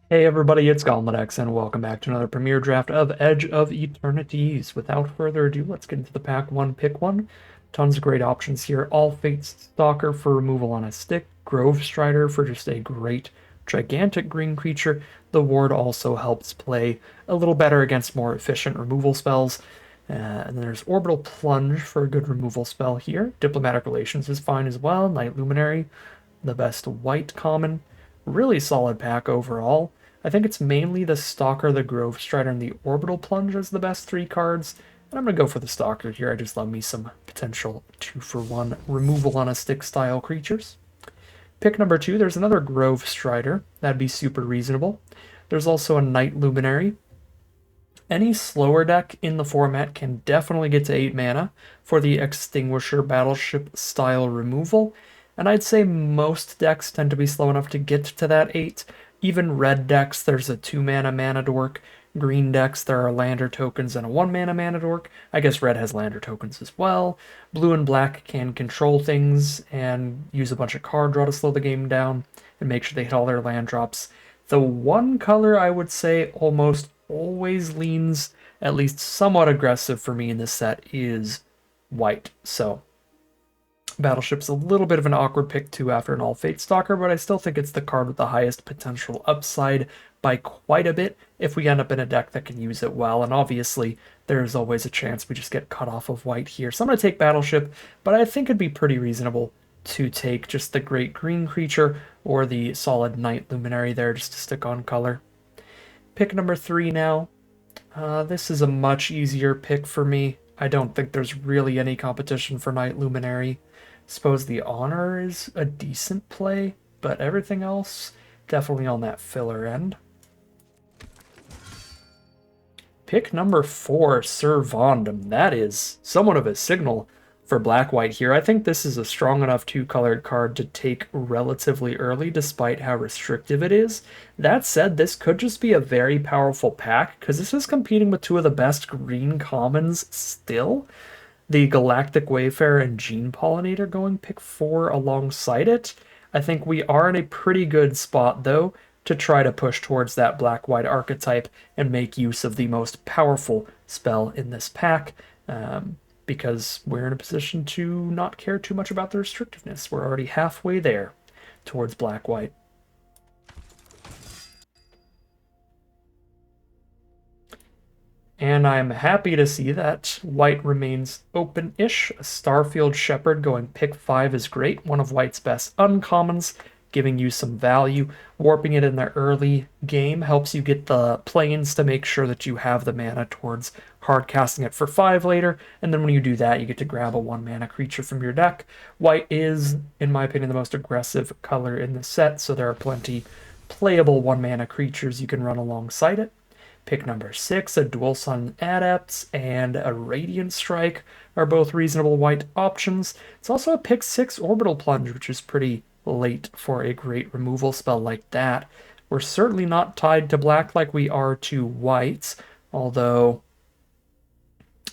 Hey everybody, it's Golmadex, and welcome back to another premiere draft of Edge of Eternities. Without further ado, let's get into the pack one, pick one. Tons of great options here. All Fates Stalker for removal on a stick, Grove Strider for just a great, gigantic green creature. The ward also helps play a little better against more efficient removal spells. And then there's Orbital Plunge for a good removal spell here. Diplomatic Relations is fine as well. Night Luminary, the best white common. Really solid pack overall. I think it's mainly the Stalker, the Grove Strider, and the Orbital Plunge as the best three cards. And I'm going to go for the Stalker here. I just love me some potential 2-for-1 removal on a stick style creatures. Pick number two, there's another Grove Strider. That'd be super reasonable. There's also a Night Luminary. Any slower deck in the format can definitely get to 8 mana for the Extinguisher Battleship style removal, and I'd say most decks tend to be slow enough to get to that 8. Even red decks, there's a 2 mana dork. Green decks, there are Lander tokens and a 1 mana dork. I guess red has Lander tokens as well. Blue and black can control things and use a bunch of card draw to slow the game down and make sure they hit all their land drops. The one color I would say almost always leans at least somewhat aggressive for me in this set is white. So Battleship's a little bit of an awkward pick too after an All Fate Stalker, but I still think it's the card with the highest potential upside by quite a bit if we end up in a deck that can use it well. And obviously, there's always a chance we just get cut off of white here. So I'm going to take Battleship, but I think it'd be pretty reasonable to take just the Great Green Creature or the solid Night Luminary there just to stick on color. Pick number three now. This is a much easier pick for me. I don't think there's really any competition for Night Luminary. Suppose the Honor is a decent play, but everything else definitely on that filler end. Pick number four, Sir Vondam. That is somewhat of a signal for black-white here. I think this is a strong enough two-colored card to take relatively early, despite how restrictive it is. That said, this could just be a very powerful pack, because this is competing with two of the best green commons still. The Galactic Wayfarer and Gene Pollinator going pick four alongside it. I think we are in a pretty good spot, though, to try to push towards that black-white archetype and make use of the most powerful spell in this pack. Because we're in a position to not care too much about the restrictiveness. We're already halfway there towards black-white. And I'm happy to see that white remains open-ish. A Starfield Shepherd going pick 5 is great. One of white's best uncommons, giving you some value. Warping it in the early game helps you get the planes to make sure that you have the mana towards hard casting it for 5 later. And then when you do that, you get to grab a 1 mana creature from your deck. White is, in my opinion, the most aggressive color in the set, so there are plenty playable 1 mana creatures you can run alongside it. Pick number 6, a Dual Sun Adepts and a Radiant Strike are both reasonable white options. It's also a pick 6 Orbital Plunge, which is pretty late for a great removal spell like that. We're certainly not tied to black like we are to whites, although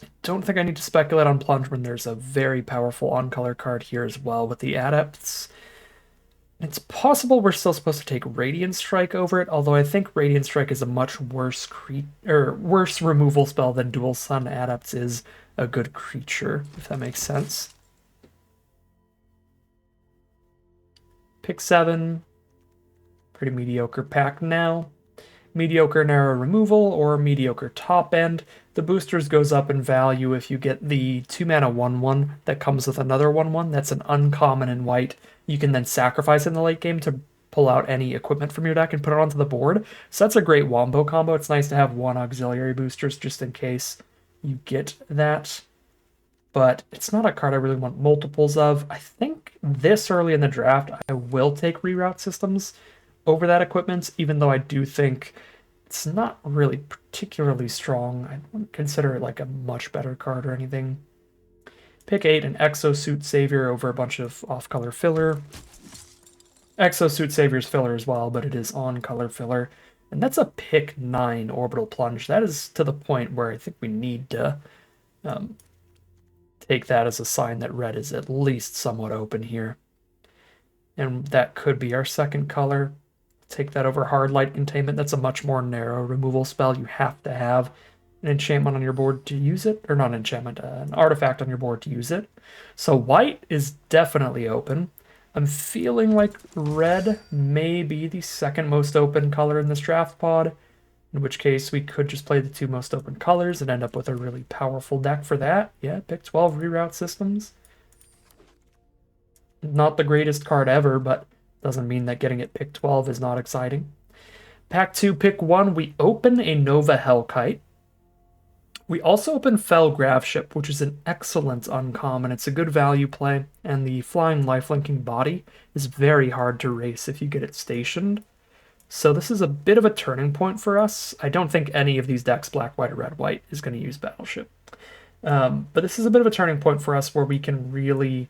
I don't think I need to speculate on Plunge when there's a very powerful on-color card here as well with the Adepts. It's possible we're still supposed to take Radiant Strike over it, although I think Radiant Strike is a much worse removal spell than Dual Sun Adepts is a good creature, if that makes sense. Pick 7. Pretty mediocre pack now. Mediocre narrow removal or mediocre top end. The boosters goes up in value if you get the 2 mana 1/1 that comes with another 1/1 that's an uncommon in white. You can then sacrifice in the late game to pull out any equipment from your deck and put it onto the board. So that's a great wombo combo. It's nice to have 1 auxiliary boosters just in case you get that. But it's not a card I really want multiples of. I think this early in the draft, I will take reroute systems over that equipment, even though I do think it's not really particularly strong. I wouldn't consider it like a much better card or anything. Pick 8, an Exosuit Savior over a bunch of off-color filler. Exosuit Savior's filler as well, but it is on-color filler. And that's a pick 9 Orbital Plunge. That is to the point where I think we need to take that as a sign that red is at least somewhat open here. And that could be our second color. Take that over Hard Light Containment. That's a much more narrow removal spell. You have to have an enchantment on your board to use it. Or not an enchantment, an artifact on your board to use it. So white is definitely open. I'm feeling like red may be the second most open color in this draft pod, in which case we could just play the two most open colors and end up with a really powerful deck for that. Yeah, pick 12 reroute systems. Not the greatest card ever, but doesn't mean that getting it pick 12 is not exciting. Pack 2, pick 1, we open a Nova Hellkite. We also open Fell Graveship, which is an excellent uncommon. It's a good value play, and the flying lifelinking body is very hard to race if you get it stationed. So this is a bit of a turning point for us. I don't think any of these decks, black, white, or red, white, is going to use Battleship. But this is a bit of a turning point for us where we can really...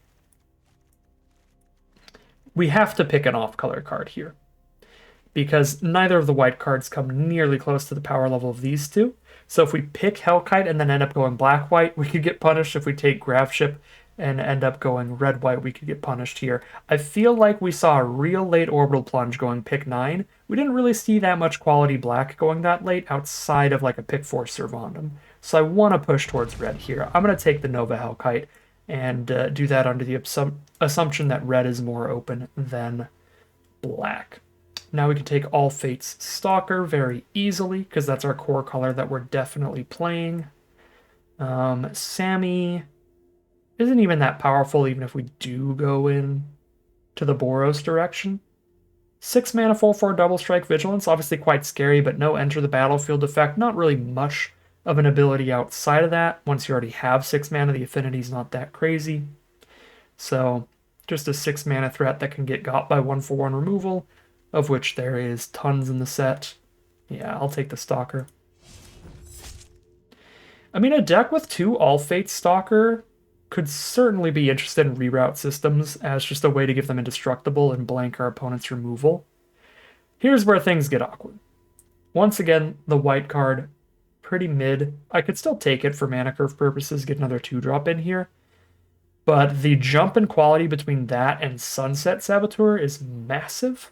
We have to pick an off-color card here, because neither of the white cards come nearly close to the power level of these two. So if we pick Hellkite and then end up going black-white, we could get punished. If we take Graveship and end up going red-white, we could get punished here. I feel like we saw a real late Orbital Plunge going pick 9. We didn't really see that much quality black going that late outside of like a pick 4 Vondam. So I want to push towards red here. I'm going to take the Nova Hellkite and do that under the assumption that red is more open than black. Now we can take All Fates Stalker very easily, because that's our core color that we're definitely playing. Sammy isn't even that powerful, even if we do go in to the Boros direction. 6 mana, 4/4 double strike Vigilance, obviously quite scary, but no enter the battlefield effect. Not really much of an ability outside of that. Once you already have 6 mana, the affinity's not that crazy. So just a 6 mana threat that can get got by 1/1 removal, of which there is tons in the set. Yeah, I'll take the Stalker. I mean, a deck with 2 All Fates Stalker could certainly be interested in reroute systems as just a way to give them indestructible and blank our opponent's removal. Here's where things get awkward. Once again, the white card, pretty mid. I could still take it for mana curve purposes, get another 2-drop in here. But the jump in quality between that and Sunset Saboteur is massive.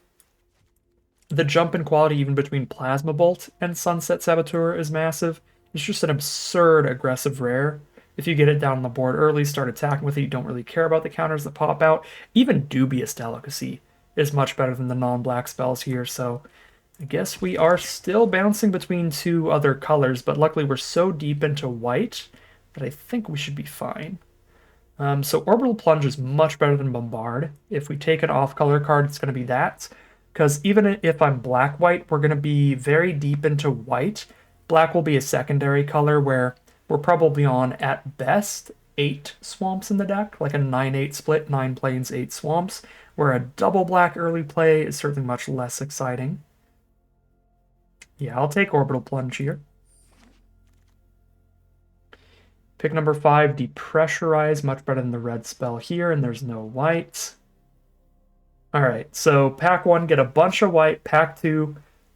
The jump in quality even between Plasma Bolt and Sunset Saboteur is massive. It's just an absurd aggressive rare. If you get it down on the board early, start attacking with it, you don't really care about the counters that pop out. Even Dubious Delicacy is much better than the non-black spells here, so I guess we are still bouncing between 2 other colors, but luckily we're so deep into white that I think we should be fine. So Orbital Plunge is much better than Bombard. If we take an off-color card, it's going to be that. Because even if I'm black-white, we're going to be very deep into white. Black will be a secondary color where we're probably on, at best, 8 swamps in the deck, like a 9-8 split, 9 plains, 8 swamps, where a double black early play is certainly much less exciting. Yeah, I'll take Orbital Plunge here. Pick number 5, Depressurize, much better than the red spell here, and there's no white. Alright, so pack 1, get a bunch of white, pack 2,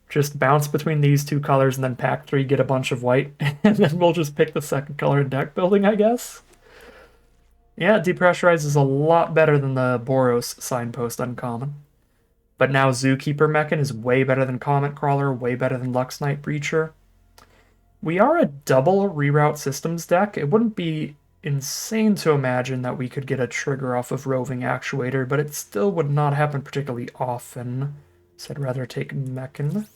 just bounce between these 2 colors, and then pack 3, get a bunch of white, and then we'll just pick the second color in deck building, I guess. Yeah, Depressurize is a lot better than the Boros Signpost uncommon. But now Zookeeper Mechan is way better than Comet Crawler, way better than Lux Knight Breacher. We are a double reroute systems deck. It wouldn't be insane to imagine that we could get a trigger off of Roving Actuator, but it still would not happen particularly often. So I'd rather take Mechan.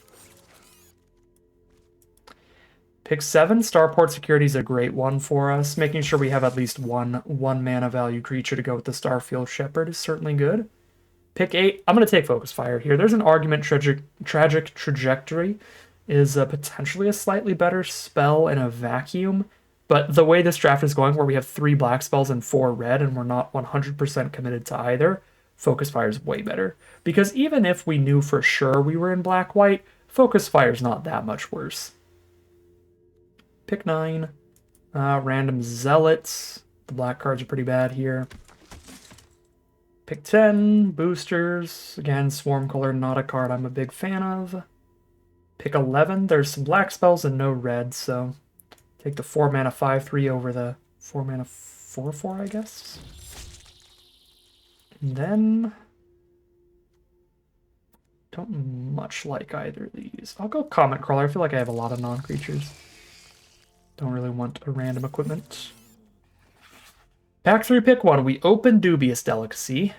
Pick 7, Starport Security is a great one for us. Making sure we have at least one mana value creature to go with the Starfield Shepherd is certainly good. Pick 8, I'm going to take Focus Fire here. There's an argument Tragic Trajectory is potentially a slightly better spell in a vacuum, but the way this draft is going, where we have 3 black spells and 4 red, and we're not 100% committed to either, Focus Fire is way better. Because even if we knew for sure we were in black-white, Focus Fire is not that much worse. Pick 9, Random Zealots. The black cards are pretty bad here. Pick 10, Boosters. Again, Swarm Color, not a card I'm a big fan of. Pick 11, there's some black spells and no red, so take the 4 mana 5/3 over the 4 mana 4/4, I guess. And then Don't much like either of these. I'll go Comet Crawler. I feel like I have a lot of non-creatures. Don't really want a random equipment. Pack 3, pick one. We open Dubious Delicacy.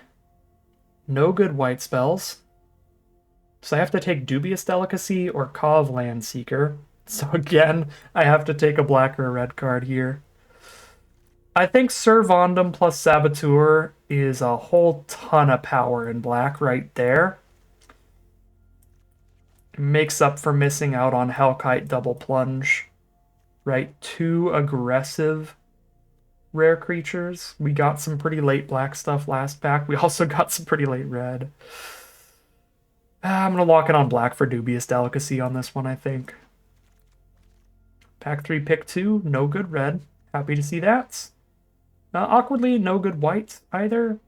No good white spells. So I have to take Dubious Delicacy or Cov Land Seeker. So again, I have to take a black or a red card here. I think Sir Vondam plus Saboteur is a whole ton of power in black right there. Makes up for missing out on Hellkite Double Plunge. Right, 2 aggressive rare creatures. We got some pretty late black stuff last pack. We also got some pretty late red. I'm going to lock it on black for Dubious Delicacy on this one, I think. Pack 3, pick 2. No good red. Happy to see that. Awkwardly, no good white either.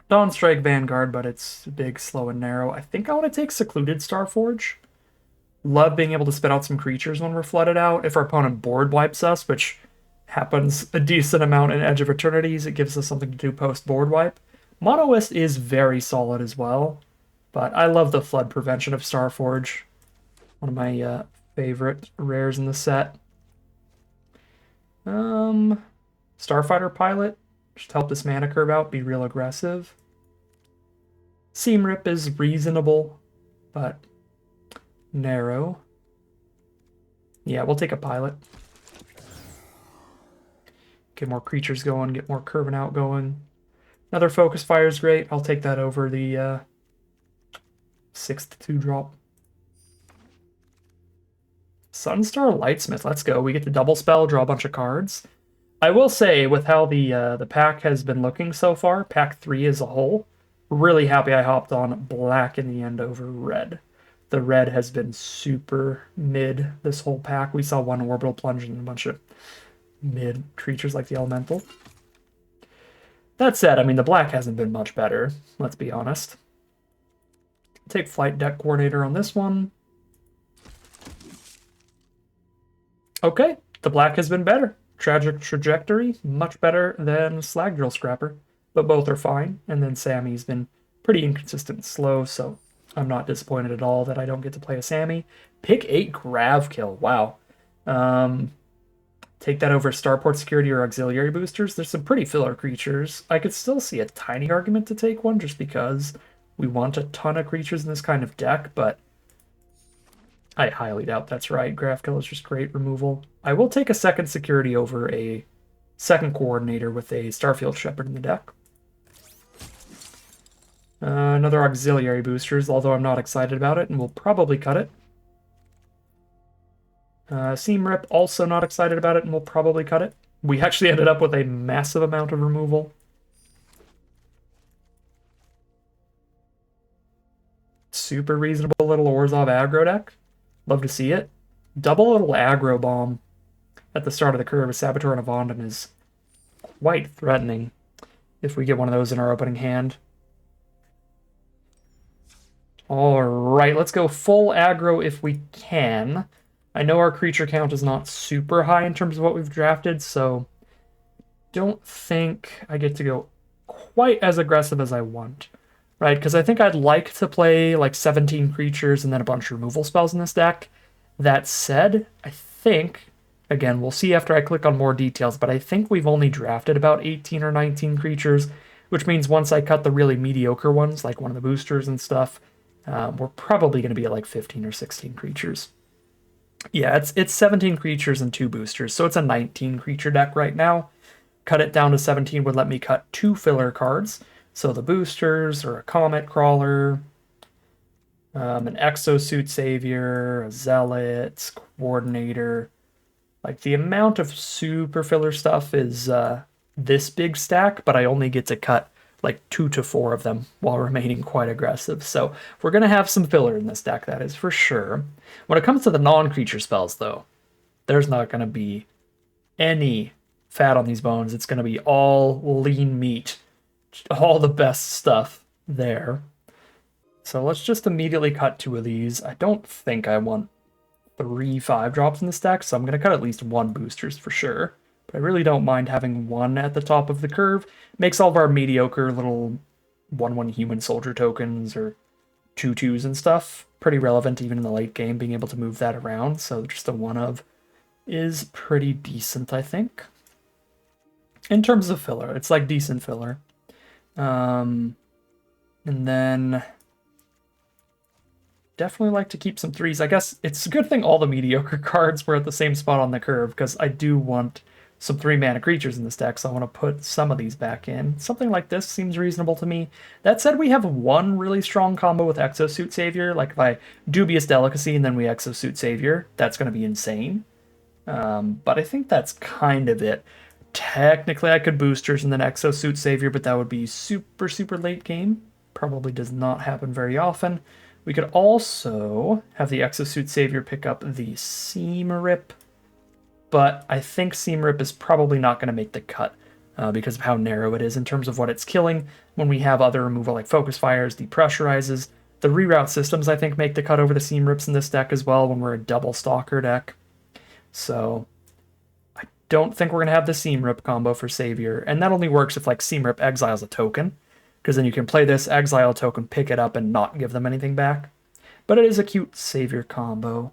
Dawnstrike Vanguard, but it's big, slow, and narrow. I think I want to take Secluded Starforge. Love being able to spit out some creatures when we're flooded out. If our opponent board wipes us, which happens a decent amount in Edge of Eternities, it gives us something to do post-board wipe. Monoist is very solid as well, but I love the flood prevention of Starforge. One of my favorite rares in the set. Starfighter Pilot, just help this mana curve out, be real aggressive. Seam Rip is reasonable, but narrow. Yeah, we'll take a Pilot. Get more creatures going, get more curving out going. Another Focus Fire is great. I'll take that over the 6th 2-drop. Sunstar Lightsmith, let's go. We get the double spell, draw a bunch of cards. I will say, with how the pack has been looking so far, pack 3 as a whole, really happy I hopped on black in the end over red. The red has been super mid this whole pack. We saw one Orbital Plunge and a bunch of mid creatures like the Elemental. That said, I mean, the black hasn't been much better, let's be honest. Take Flight Deck Coordinator on this one. Okay, the black has been better. Tragic Trajectory, much better than Slag Drill Scrapper, but both are fine. And then Sammy's been pretty inconsistent and slow, so I'm not disappointed at all that I don't get to play a Sammy. Pick 8 Gravkill, wow. Take that over Starport Security or Auxiliary Boosters. There's some pretty filler creatures. I could still see a tiny argument to take one just because we want a ton of creatures in this kind of deck, but I highly doubt that's right. Gravkill is just great removal. I will take a second Security over a second Coordinator with a Starfield Shepherd in the deck. Another Auxiliary Boosters, although I'm not excited about it, and we'll probably cut it. Seam Rip, also not excited about it, and we'll probably cut it. We actually ended up with a massive amount of removal. Super reasonable little Orzhov aggro deck. Love to see it. Double little aggro bomb at the start of the curve with Saboteur and a Vondam is quite threatening if we get one of those in our opening hand. Alright, let's go full aggro if we can. I know our creature count is not super high in terms of what we've drafted, so don't think I get to go quite as aggressive as I want. Right, because I think I'd like to play like 17 creatures and then a bunch of removal spells in this deck. That said, I think, again, we'll see after I click on more details, but I think we've only drafted about 18 or 19 creatures, which means once I cut the really mediocre ones, like one of the boosters and stuff, we're probably going to be at like 15 or 16 creatures. Yeah, it's 17 creatures and 2 boosters, so it's a 19 creature deck right now. Cut it down to 17 would let me cut 2 filler cards. So the boosters, or a Comet Crawler, an Exosuit Savior, a Zealot, Coordinator. Like, the amount of super filler stuff is this big stack, but I only get to cut like 2 to 4 of them while remaining quite aggressive. So we're going to have some filler in this deck, that is for sure. When it comes to the non-creature spells, though, there's not going to be any fat on these bones. It's going to be all lean meat. All the best stuff there. So let's just immediately cut 2 of these. I don't think I want 3 5-drops in the stack, so I'm going to cut at least 1 boosters for sure. But I really don't mind having 1 at the top of the curve. Makes all of our mediocre little 1/1 human soldier tokens or 2/2s and stuff. Pretty relevant even in the late game, being able to move that around. So just a 1 of is pretty decent, I think. In terms of filler, it's like decent filler. And then definitely like to keep some 3s. I guess it's a good thing all the mediocre cards were at the same spot on the curve, because I do want some 3-mana creatures in this deck, so I want to put some of these back in. Something like this seems reasonable to me. That said, we have one really strong combo with Exosuit Savior. Like if I Dubious Delicacy and then we Exosuit Savior, that's going to be insane. But I think that's kind of it. Technically, I could boosters and then Exosuit Savior, but that would be super, super late game. Probably does not happen very often. We could also have the Exosuit Savior pick up the Seam Rip, but I think Seam Rip is probably not going to make the cut because of how narrow it is in terms of what it's killing. When we have other removal like Focus Fires, Depressurizes, the reroute systems I think make the cut over the Seam Rips in this deck as well when we're a double Stalker deck. So I don't think we're going to have the Seam Rip combo for Savior, and that only works if like Seam Rip exiles a token, because then you can play this, exile a token, pick it up, and not give them anything back. But it is a cute Savior combo.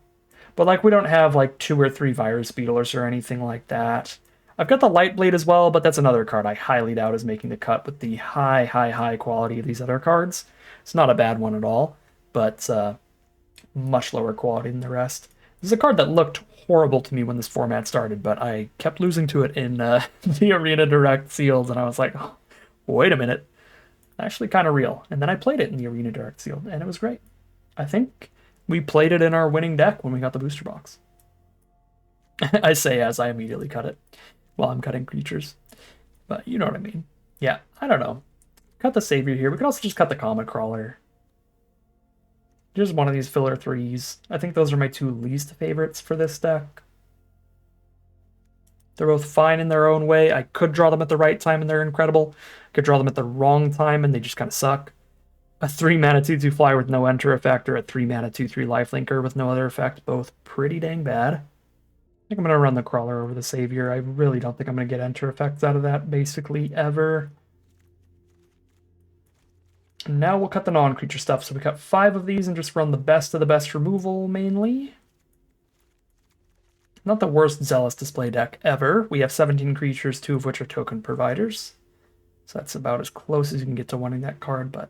But like we don't have like 2 or 3 Virus Beetlers or anything like that. I've got the Light Blade as well, but that's another card I highly doubt is making the cut with the high quality of these other cards. It's not a bad one at all, but much lower quality than the rest. This is a card that looked horrible to me when this format started, but I kept losing to it in the Arena Direct Sealed, and I was like, oh, wait a minute. Actually kind of real. And then I played it in the Arena Direct Sealed, and it was great. I think we played it in our winning deck when we got the booster box. I say as I immediately cut it while I'm cutting creatures. But you know what I mean. Yeah, I don't know. Cut the Savior here. We could also just cut the Comet Crawler. Just one of these filler 3s. I think those are my 2 least favorites for this deck. They're both fine in their own way. I could draw them at the right time and they're incredible. I could draw them at the wrong time and they just kind of suck. A 3-mana 2/2 flyer with no enter effect, or a 3-mana 2/3 lifelinker with no other effect, both pretty dang bad. I think I'm going to run the Crawler over the Savior. I really don't think I'm going to get enter effects out of that, basically, ever. And now we'll cut the non-creature stuff. So we cut 5 of these and just run the best of the best removal, mainly. Not the worst Zealous Display deck ever. We have 17 creatures, 2 of which are token providers. So that's about as close as you can get to winning that card, but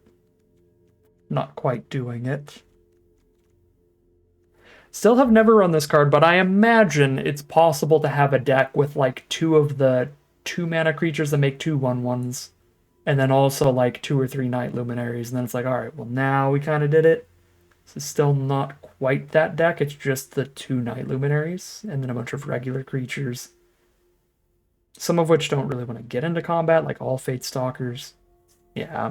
not quite doing it. Still have never run this card, but I imagine it's possible to have a deck with like 2 of the 2-mana creatures that make 2 1/1s, and then also like 2 or 3 Night Luminaries, and then it's like, alright, well now we kind of did it. This is still not quite that deck, it's just the 2 Night Luminaries, and then a bunch of regular creatures. Some of which don't really want to get into combat, like all Fate Stalkers. Yeah,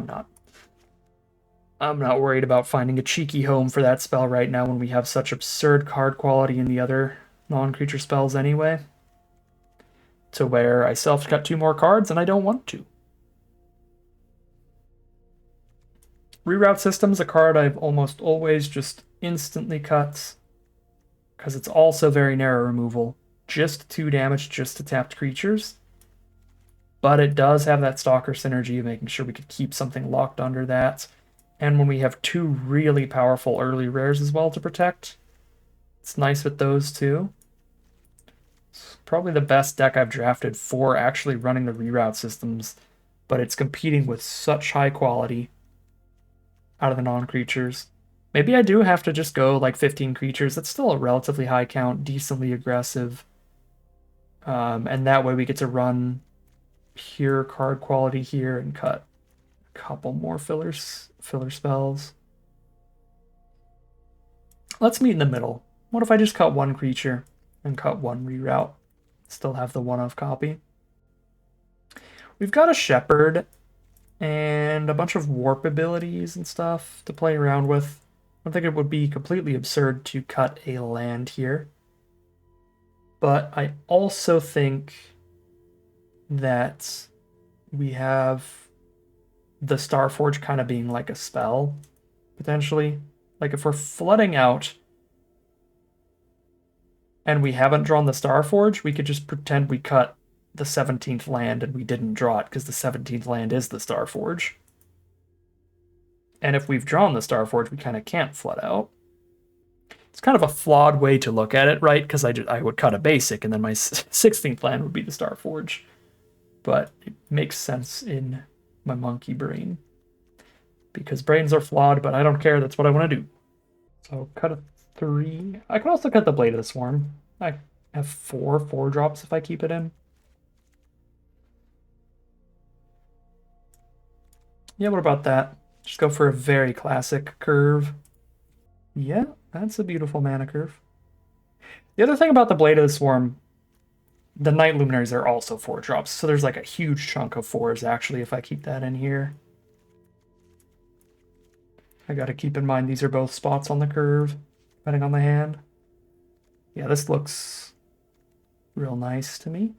I'm not worried about finding a cheeky home for that spell right now when we have such absurd card quality in the other non-creature spells anyway. To where I still have to cut 2 more cards and I don't want to. Reroute System's a card I've almost always just instantly cut, because it's also very narrow removal. Just 2 damage just to tapped creatures. But it does have that Stalker synergy of making sure we could keep something locked under that. And when we have 2 really powerful early rares as well to protect, it's nice with those too. It's probably the best deck I've drafted for actually running the reroute systems, but it's competing with such high quality out of the non-creatures. Maybe I do have to just go like 15 creatures. That's still a relatively high count, decently aggressive. And that way we get to run pure card quality here and cut a couple more filler spells. Let's meet in the middle. What if I just cut 1 creature and cut 1 reroute? Still have the 1-of copy. We've got a Shepherd and a bunch of warp abilities and stuff to play around with. I think it would be completely absurd to cut a land here. But I also think that we have the Starforge kind of being like a spell, potentially. Like if we're flooding out and we haven't drawn the Starforge, we could just pretend we cut the 17th land and we didn't draw it because the 17th land is the Starforge. And if we've drawn the Starforge, we kind of can't flood out. It's kind of a flawed way to look at it, right? Because I would cut a basic, and then my 16th land would be the Starforge. But it makes sense in my monkey brain. Because brains are flawed, but I don't care. That's what I want to do. So cut a 3. I can also cut the Blade of the Swarm. I have 4 drops if I keep it in. Yeah, what about that? Just go for a very classic curve. Yeah, that's a beautiful mana curve. The other thing about the Blade of the Swarm, the Night Luminaries are also 4 drops, so there's like a huge chunk of 4s actually if I keep that in here. I gotta keep in mind these are both spots on the curve, depending on the hand. Yeah, this looks real nice to me.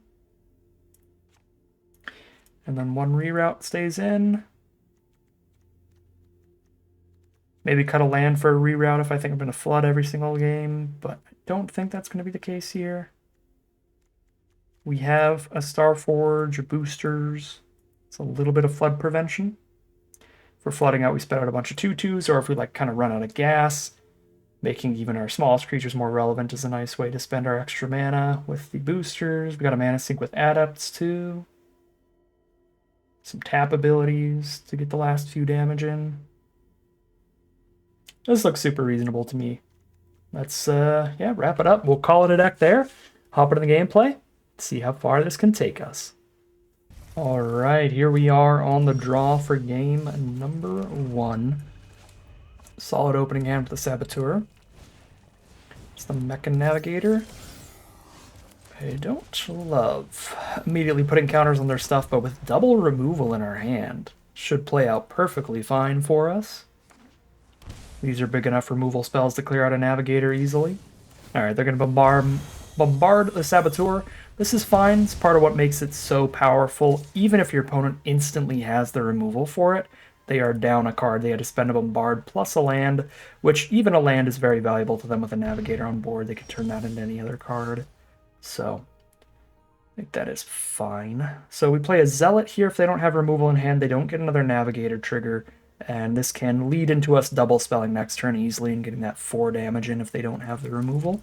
And then 1 reroute stays in. Maybe cut a land for a reroute if I think I'm going to flood every single game, but I don't think that's going to be the case here. We have a Starforge, boosters. It's a little bit of flood prevention. If we're flooding out, we spit out a bunch of 2/2s, or if we like kind of run out of gas, making even our smallest creatures more relevant is a nice way to spend our extra mana with the boosters. We got a mana sink with adepts too. Some tap abilities to get the last few damage in. This looks super reasonable to me. Let's yeah, wrap it up. We'll call it a deck there. Hop into the gameplay. See how far this can take us. All right, here we are on the draw for game number 1. Solid opening hand with the Saboteur. It's the Mecha Navigator. I don't love immediately putting counters on their stuff, but with double removal in our hand, should play out perfectly fine for us. These are big enough removal spells to clear out a Navigator easily. Alright, they're going to bombard the Saboteur. This is fine. It's part of what makes it so powerful. Even if your opponent instantly has the removal for it, they are down a card. They had to spend a Bombard plus a land, which even a land is very valuable to them with a Navigator on board. They could turn that into any other card. So, I think that is fine. So we play a Zealot here. If they don't have removal in hand, they don't get another Navigator trigger. And this can lead into us double spelling next turn easily and getting that 4 damage in if they don't have the removal.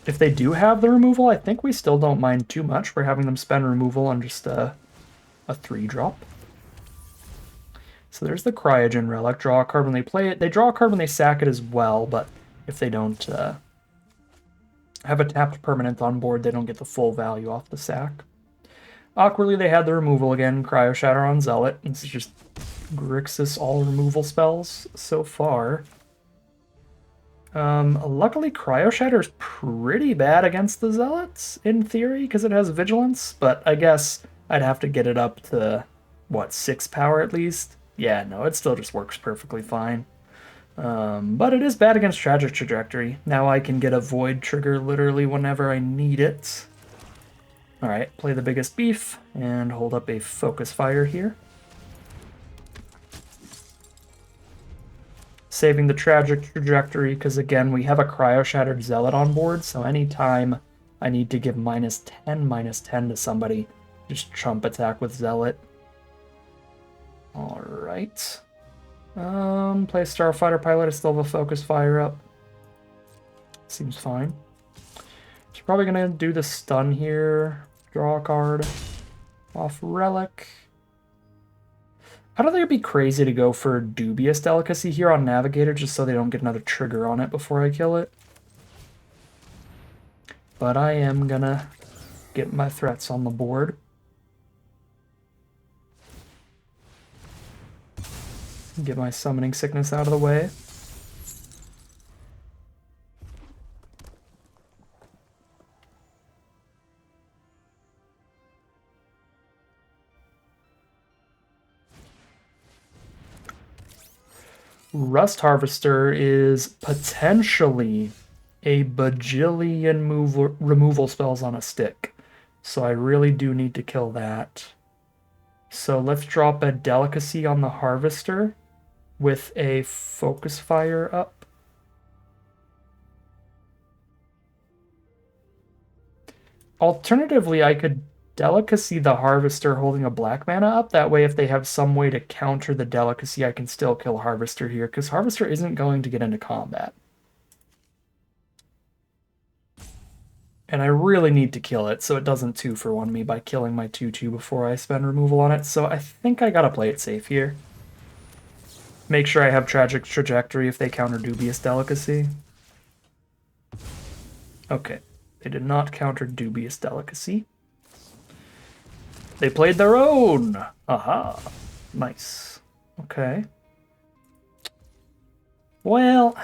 If they do have the removal, I think we still don't mind too much. We're having them spend removal on just a 3-drop. So there's the Cryogen Relic. Draw a card when they play it. They draw a card when they sack it as well, but if they don't have a tapped permanent on board, they don't get the full value off the sack. Awkwardly, they had the removal again, Cryo Shatter on Zealot. This is just Grixis all removal spells so far. Luckily, Cryo Shatter is pretty bad against the Zealots, in theory, because it has Vigilance, but I guess I'd have to get it up to, what, 6 power at least? Yeah, no, it still just works perfectly fine. But it is bad against Tragic Trajectory. Now I can get a Void trigger literally whenever I need it. Alright, play the biggest beef, and hold up a Focus Fire here. Saving the Tragic Trajectory, because again, we have a Cryo-Shattered Zealot on board, so anytime I need to give -10 to somebody, just Trump attack with Zealot. Alright. Play Starfighter Pilot, I still have a Focus Fire up. Seems fine. So probably gonna do the stun here. Draw a card off Relic. I don't think it'd be crazy to go for Dubious Delicacy here on Navigator just so they don't get another trigger on it before I kill it. But I am gonna get my threats on the board. Get my Summoning Sickness out of the way. Rust Harvester is potentially a bajillion removal spells on a stick. So I really do need to kill that. So let's drop a Delicacy on the Harvester with a Focus Fire up. Alternatively, I could Delicacy the Harvester holding a black mana up. That way, if they have some way to counter the Delicacy, I can still kill Harvester here, because Harvester isn't going to get into combat. And I really need to kill it, so it doesn't 2-for-1 me by killing my 2/2 before I spend removal on it, so I think I gotta play it safe here. Make sure I have Tragic Trajectory if they counter Dubious Delicacy. Okay, they did not counter Dubious Delicacy. They played their own! Aha! Nice. Okay. Well,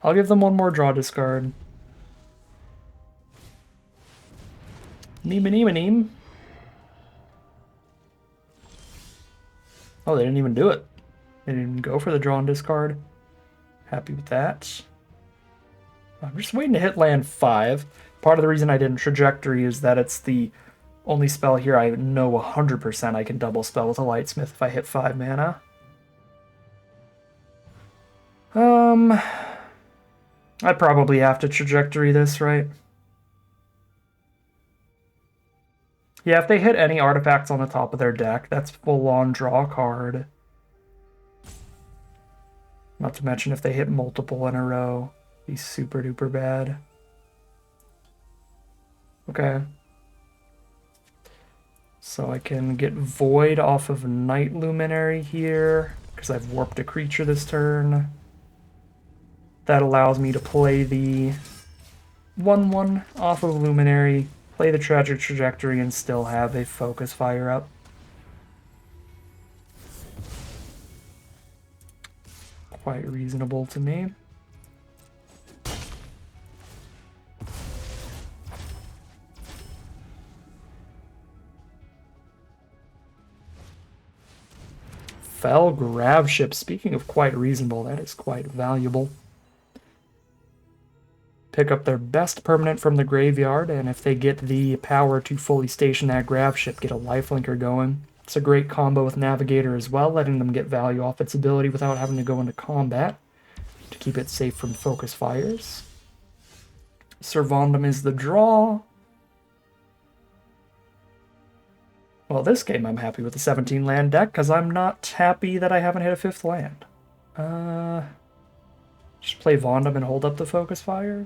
I'll give them one more draw discard. Neem. Oh, they didn't even do it. They didn't even go for the draw and discard. Happy with that. I'm just waiting to hit land 5. Part of the reason I didn't Trajectory is that it's the only spell here I know 100% I can double spell with a Lightsmith if I hit 5 mana. I probably have to Trajectory this, right? Yeah, if they hit any artifacts on the top of their deck, that's full-on draw card. Not to mention if they hit multiple in a row, be super duper bad. Okay. So I can get Void off of Night Luminary here, because I've warped a creature this turn. That allows me to play the 1/1 off of Luminary, play the Tragic Trajectory, and still have a Focus Fire up. Quite reasonable to me. Fell Graveship. Speaking of quite reasonable, that is quite valuable. Pick up their best permanent from the graveyard, and if they get the power to fully station that Graveship, get a lifelinker going. It's a great combo with Navigator as well, letting them get value off its ability without having to go into combat to keep it safe from focus fires. Sir Vondam is the draw. Well, this game I'm happy with the 17 land deck, because I'm not happy that I haven't hit a 5th land. Just play Vondam and hold up the focus fire.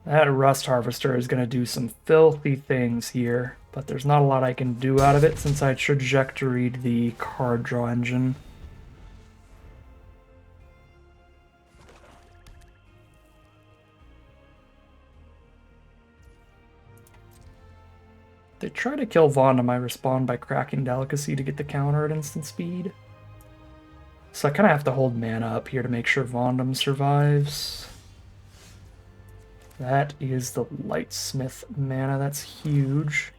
That Rust Harvester is going to do some filthy things here, but there's not a lot I can do out of it since I trajectoried the card draw engine. They try to kill Vondam, I respond by cracking Delicacy to get the counter at instant speed. So I kind of have to hold mana up here to make sure Vondam survives. That is the Lightsmith mana, that's huge.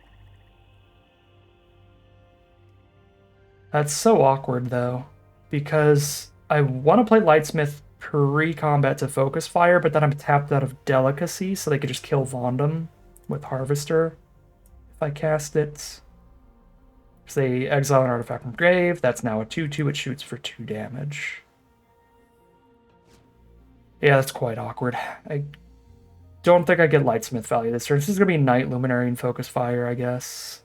That's so awkward though, because I want to play Lightsmith pre-combat to focus fire, but then I'm tapped out of Delicacy, so they could just kill Vondam with Harvester if I cast it. So they exile an artifact from grave, that's now a 2/2, it shoots for 2 damage. Yeah, that's quite awkward. I don't think I get Lightsmith value this turn. This is going to be Night Luminary and Focus Fire, I guess.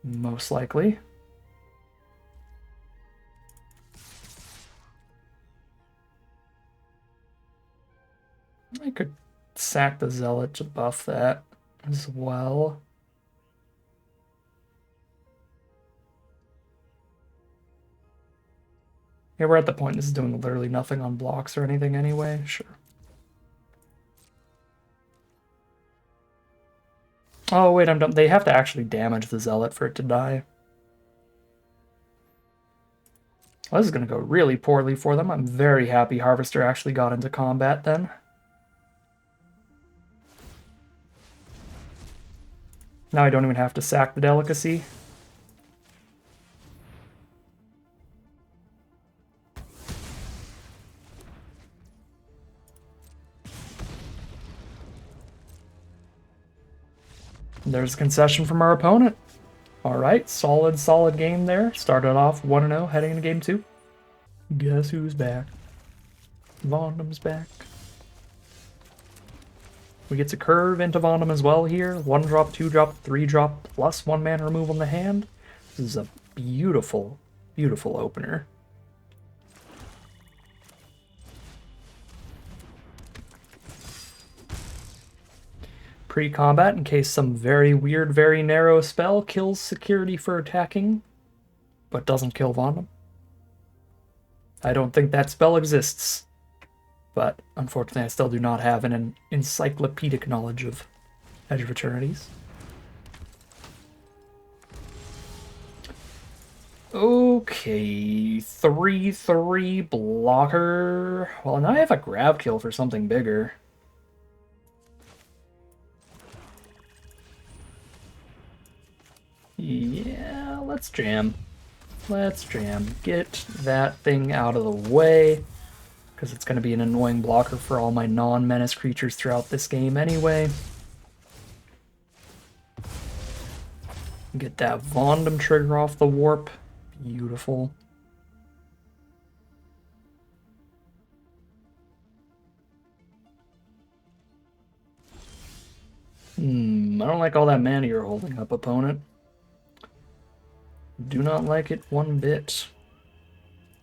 Most likely. I could sack the Zealot to buff that as well. Yeah, we're at the point this is doing literally nothing on blocks or anything anyway. Sure. Oh, wait, I'm dumb. They have to actually damage the Zealot for it to die. Well, this is going to go really poorly for them. I'm very happy Harvester actually got into combat then. Now I don't even have to sack the Delicacy. There's a concession from our opponent. All right, solid game there. Started off 1-0, heading into game 2. Guess who's back? Vondam's back. We get to curve into Vondam as well here. 1 drop, 2 drop, 3 drop, plus 1 mana removal in the hand. This is a beautiful, beautiful opener. Pre-combat, in case some very weird, very narrow spell kills security for attacking, but doesn't kill Vondam. I don't think that spell exists, but unfortunately I still do not have an encyclopedic knowledge of Edge of Eternities. Okay, 3/3 blocker. Well, now I have a grab kill for something bigger. Yeah, let's jam. Let's jam. Get that thing out of the way, because it's going to be an annoying blocker for all my non-menace creatures throughout this game anyway. Get that Vondam trigger off the warp. Beautiful. I don't like all that mana you're holding up, opponent. Do not like it one bit.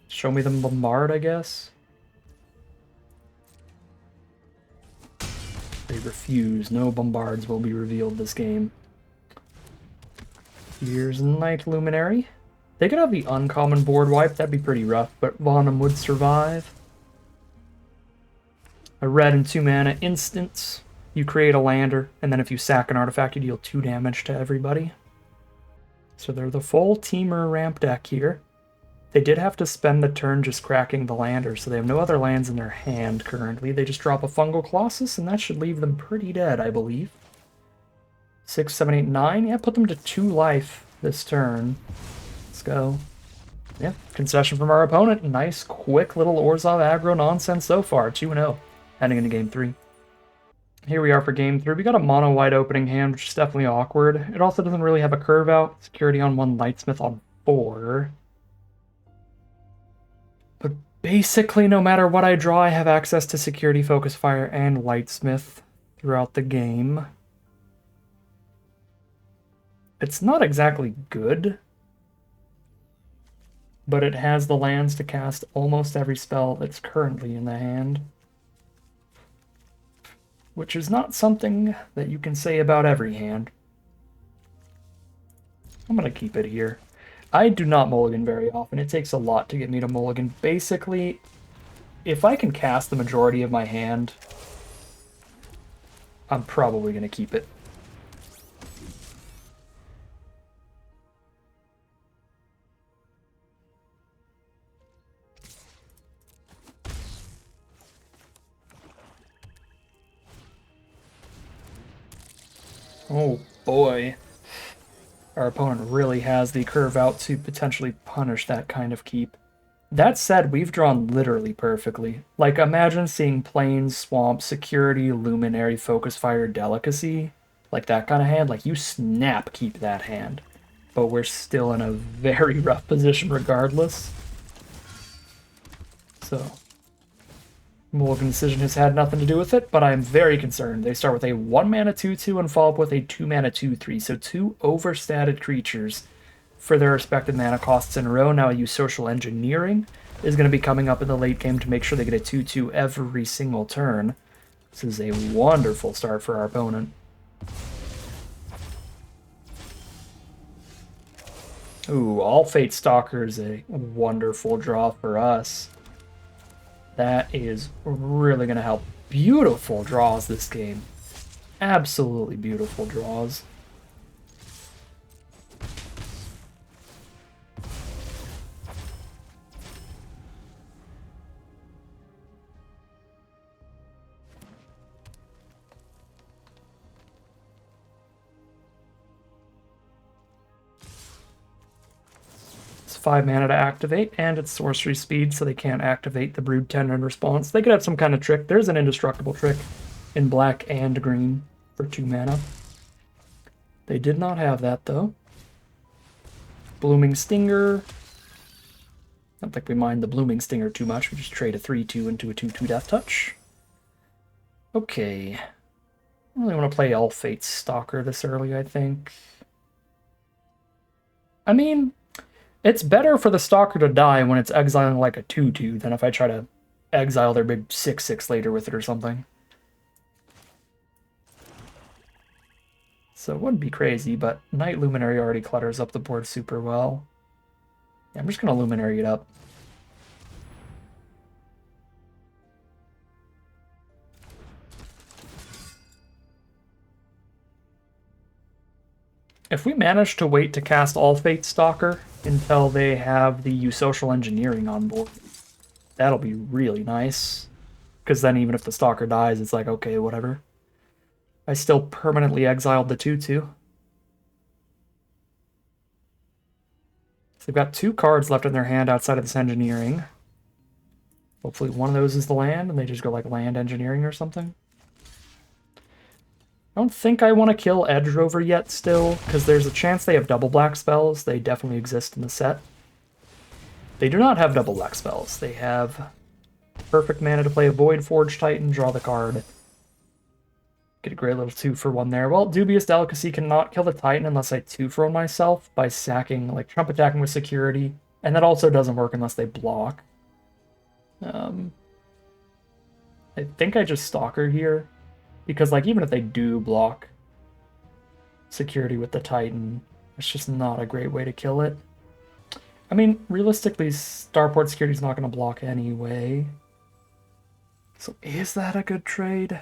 Show me the bombard, I guess. They refuse. No bombards will be revealed this game. Here's Night Luminary. They could have the uncommon board wipe. That'd be pretty rough, but Vondam would survive. A red and 2 mana instants. You create a lander, and then if you sack an artifact, you deal 2 damage to everybody. So they're the full Teamer ramp deck here. They did have to spend the turn just cracking the lander, so they have no other lands in their hand currently. They just drop a Fungal Colossus, and that should leave them pretty dead, I believe. 6, 7, 8, 9. Yeah, put them to 2 life this turn. Let's go. Yeah, concession from our opponent. Nice, quick little Orzhov aggro nonsense so far. 2-0, heading into game 3. Here we are for game 3. We got a mono-white opening hand, which is definitely awkward. It also doesn't really have a curve out. Security on 1, Lightsmith on 4. But basically, no matter what I draw, I have access to Security, Focus Fire, and Lightsmith throughout the game. It's not exactly good, but it has the lands to cast almost every spell that's currently in the hand, which is not something that you can say about every hand. I'm going to keep it here. I do not mulligan very often. It takes a lot to get me to mulligan. Basically, if I can cast the majority of my hand, I'm probably going to keep it. Oh boy. Our opponent really has the curve out to potentially punish that kind of keep. That said, we've drawn literally perfectly. Like, imagine seeing Plains, Swamp, Security, Luminary, Focus Fire, Delicacy. Like that kind of hand. Like, you snap keep that hand. But we're still in a very rough position regardless. So, Mulligan Decision has had nothing to do with it, but I'm very concerned. They start with a 1 mana 2/2 and follow up with a 2 mana 2/3. So 2 overstated creatures for their respective mana costs in a row. Now use Social Engineering is going to be coming up in the late game to make sure they get a 2/2 every single turn. This is a wonderful start for our opponent. Ooh, All Fate Stalker is a wonderful draw for us. That is really going to help. Beautiful draws this game. Absolutely beautiful draws. It's 5 mana to activate, and it's sorcery speed, so they can't activate the Brood Tender in response. They could have some kind of trick. There's an indestructible trick in black and green for 2 mana. They did not have that, though. Blooming Stinger. Don't think we mind the Blooming Stinger too much. We just trade a 3-2 into a 2-2 Death Touch. Okay. I don't really want to play All Fate's Stalker this early, I think. I mean, it's better for the Stalker to die when it's exiling like a 2-2 than if I try to exile their big 6-6 later with it or something. So it wouldn't be crazy, but Night Luminary already clutters up the board super well. Yeah, I'm just going to Luminary it up. If we manage to wait to cast All Fate Stalker until they have the Eusocial Engineering on board, that'll be really nice. Because then even if the Stalker dies, it's like, okay, whatever. I still permanently exiled the 2-2. So they've got 2 cards left in their hand outside of this Engineering. Hopefully one of those is the land, and they just go like Land Engineering or something. I don't think I want to kill Edge Rover yet still, because there's a chance they have double black spells. They definitely exist in the set. They do not have double black spells. They have perfect mana to play a Void Forge Titan, draw the card. Get a great little 2-for-1 there. Well, Dubious Delicacy cannot kill the Titan unless I 2-for myself by sacking, like, Trump attacking with security. And that also doesn't work unless they block. I think I just Stalker here. Because, like, even if they do block security with the Titan, it's just not a great way to kill it. I mean, realistically, Starport security's not going to block anyway. So is that a good trade?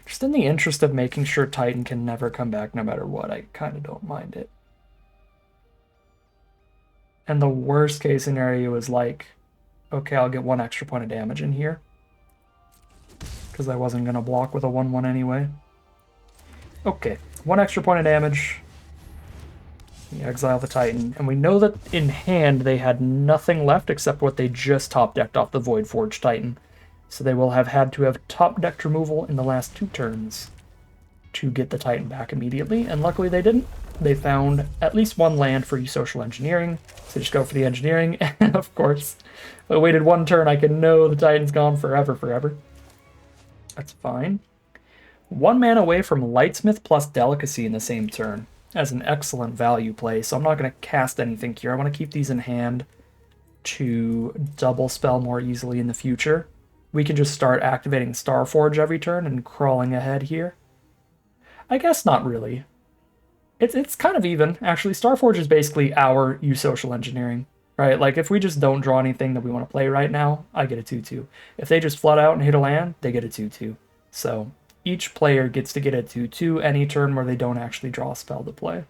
Just in the interest of making sure Titan can never come back no matter what, I kind of don't mind it. And the worst case scenario is like, okay, I'll get 1 extra point of damage in here. Because I wasn't going to block with a 1-1 anyway. Okay, 1 extra point of damage. We exile the Titan. And we know that in hand they had nothing left except what they just top decked off the Void Forge Titan. So they will have had to have top-decked removal in the last 2 turns to get the Titan back immediately, and luckily they didn't. They found at least 1 land for Eusocial Engineering, so just go for the Engineering, and of course, if I waited 1 turn, I can know the Titan's gone forever. That's fine. 1 mana away from Lightsmith plus Delicacy in the same turn, as an excellent value play, so I'm not going to cast anything here. I want to keep these in hand to double spell more easily in the future. We can just start activating Starforge every turn and crawling ahead here. I guess not really. It's kind of even. Actually, Starforge is basically our Eusocial Engineering, right? Like, if we just don't draw anything that we want to play right now, I get a 2-2. If they just flood out and hit a land, they get a 2-2. So each player gets to get a 2-2 any turn where they don't actually draw a spell to play.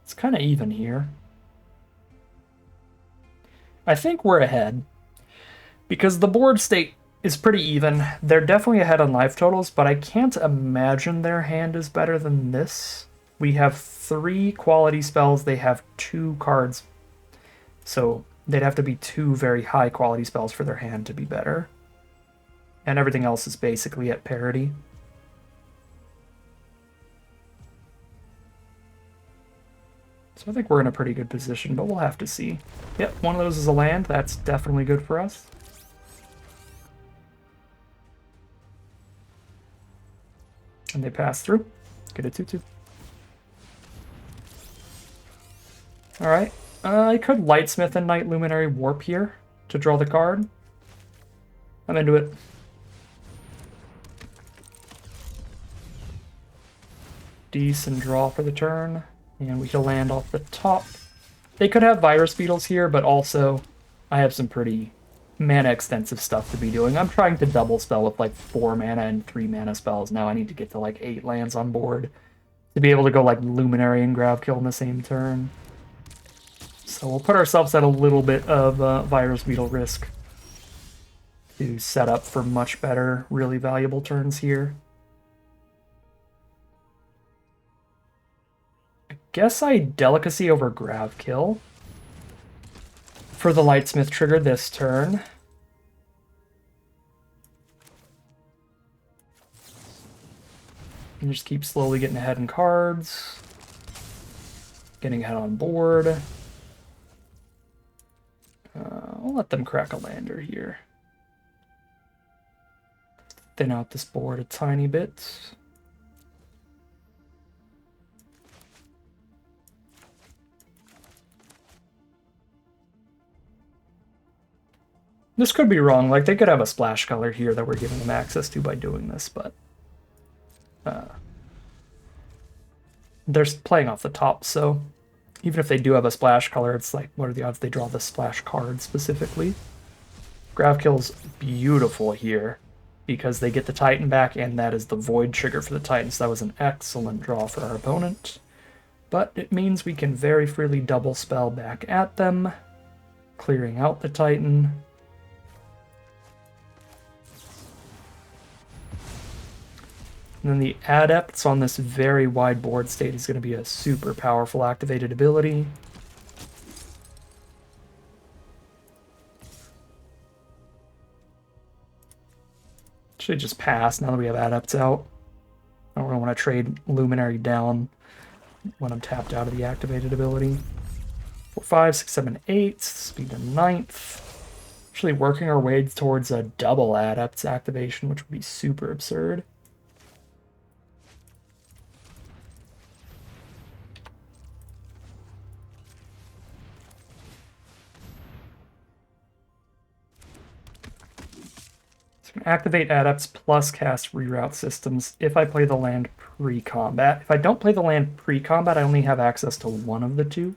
It's kind of even here. I think we're ahead. Because the board state is pretty even. They're definitely ahead on life totals, but I can't imagine their hand is better than this. We have 3 quality spells. They have 2 cards. So they'd have to be 2 very high quality spells for their hand to be better. And everything else is basically at parity. So I think we're in a pretty good position, but we'll have to see. Yep, one of those is a land. That's definitely good for us. And they pass through. Get a 2-2. Alright. I could Lightsmith and Night Luminary Warp here to draw the card. I'm into it. Decent draw for the turn. And we can land off the top. They could have Virus Beetles here, but also I have some pretty mana-extensive stuff to be doing. I'm trying to double spell with like 4 mana and 3 mana spells. Now I need to get to like 8 lands on board to be able to go like Luminary and Gravkill in the same turn. So we'll put ourselves at a little bit of Virus Beetle risk to set up for much better, really valuable turns here. I guess I Delicacy over Gravkill for the Lightsmith trigger this turn. And just keep slowly getting ahead in cards. getting ahead on board. I'll let them crack a lander here. Thin out this board a tiny bit. This could be wrong. Like, they could have a splash color here that we're giving them access to by doing this, but they're playing off the top, so even if they do have a splash color, it's like, what are the odds they draw the splash card specifically? Gravkill's beautiful here because they get the Titan back, and that is the Void trigger for the Titan, so that was an excellent draw for our opponent. But it means we can very freely double spell back at them, clearing out the Titan. And then the Adepts on this very wide board state is going to be a super powerful activated ability. Should just pass now that we have Adepts out. I don't really want to trade Luminary down when I'm tapped out of the activated ability. 4, 5, 6, 7, 8. Speed to 9th. Actually working our way towards a double Adepts activation, which would be super absurd. Activate Adepts plus cast Reroute Systems if I play the land pre-combat. If I don't play the land pre-combat, I only have access to one of the two.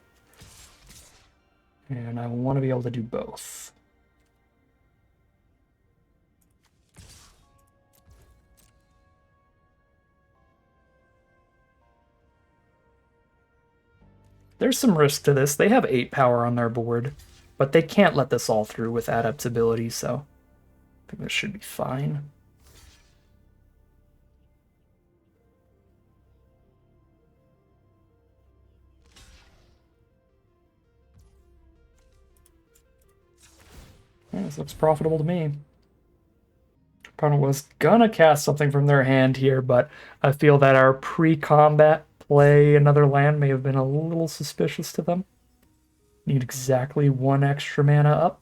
And I want to be able to do both. There's some risk to this. They have 8 power on their board, but they can't let this all through with Adept's ability, so I think this should be fine. Yeah, this looks profitable to me. Opponent was gonna cast something from their hand here, but I feel that our pre-combat play another land may have been a little suspicious to them. Need exactly 1 extra mana up.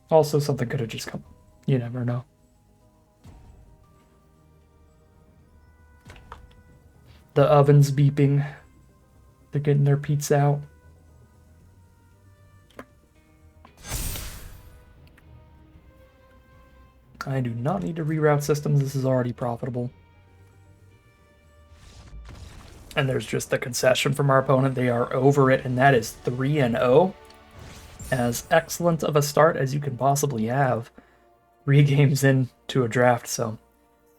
Also, something could have just come. You never know. The oven's beeping. They're getting their pizza out. I do not need to reroute systems. This is already profitable. And there's just the concession from our opponent. They are over it, and that is 3-0. As excellent of a start as you can possibly have. 3 games into a draft, so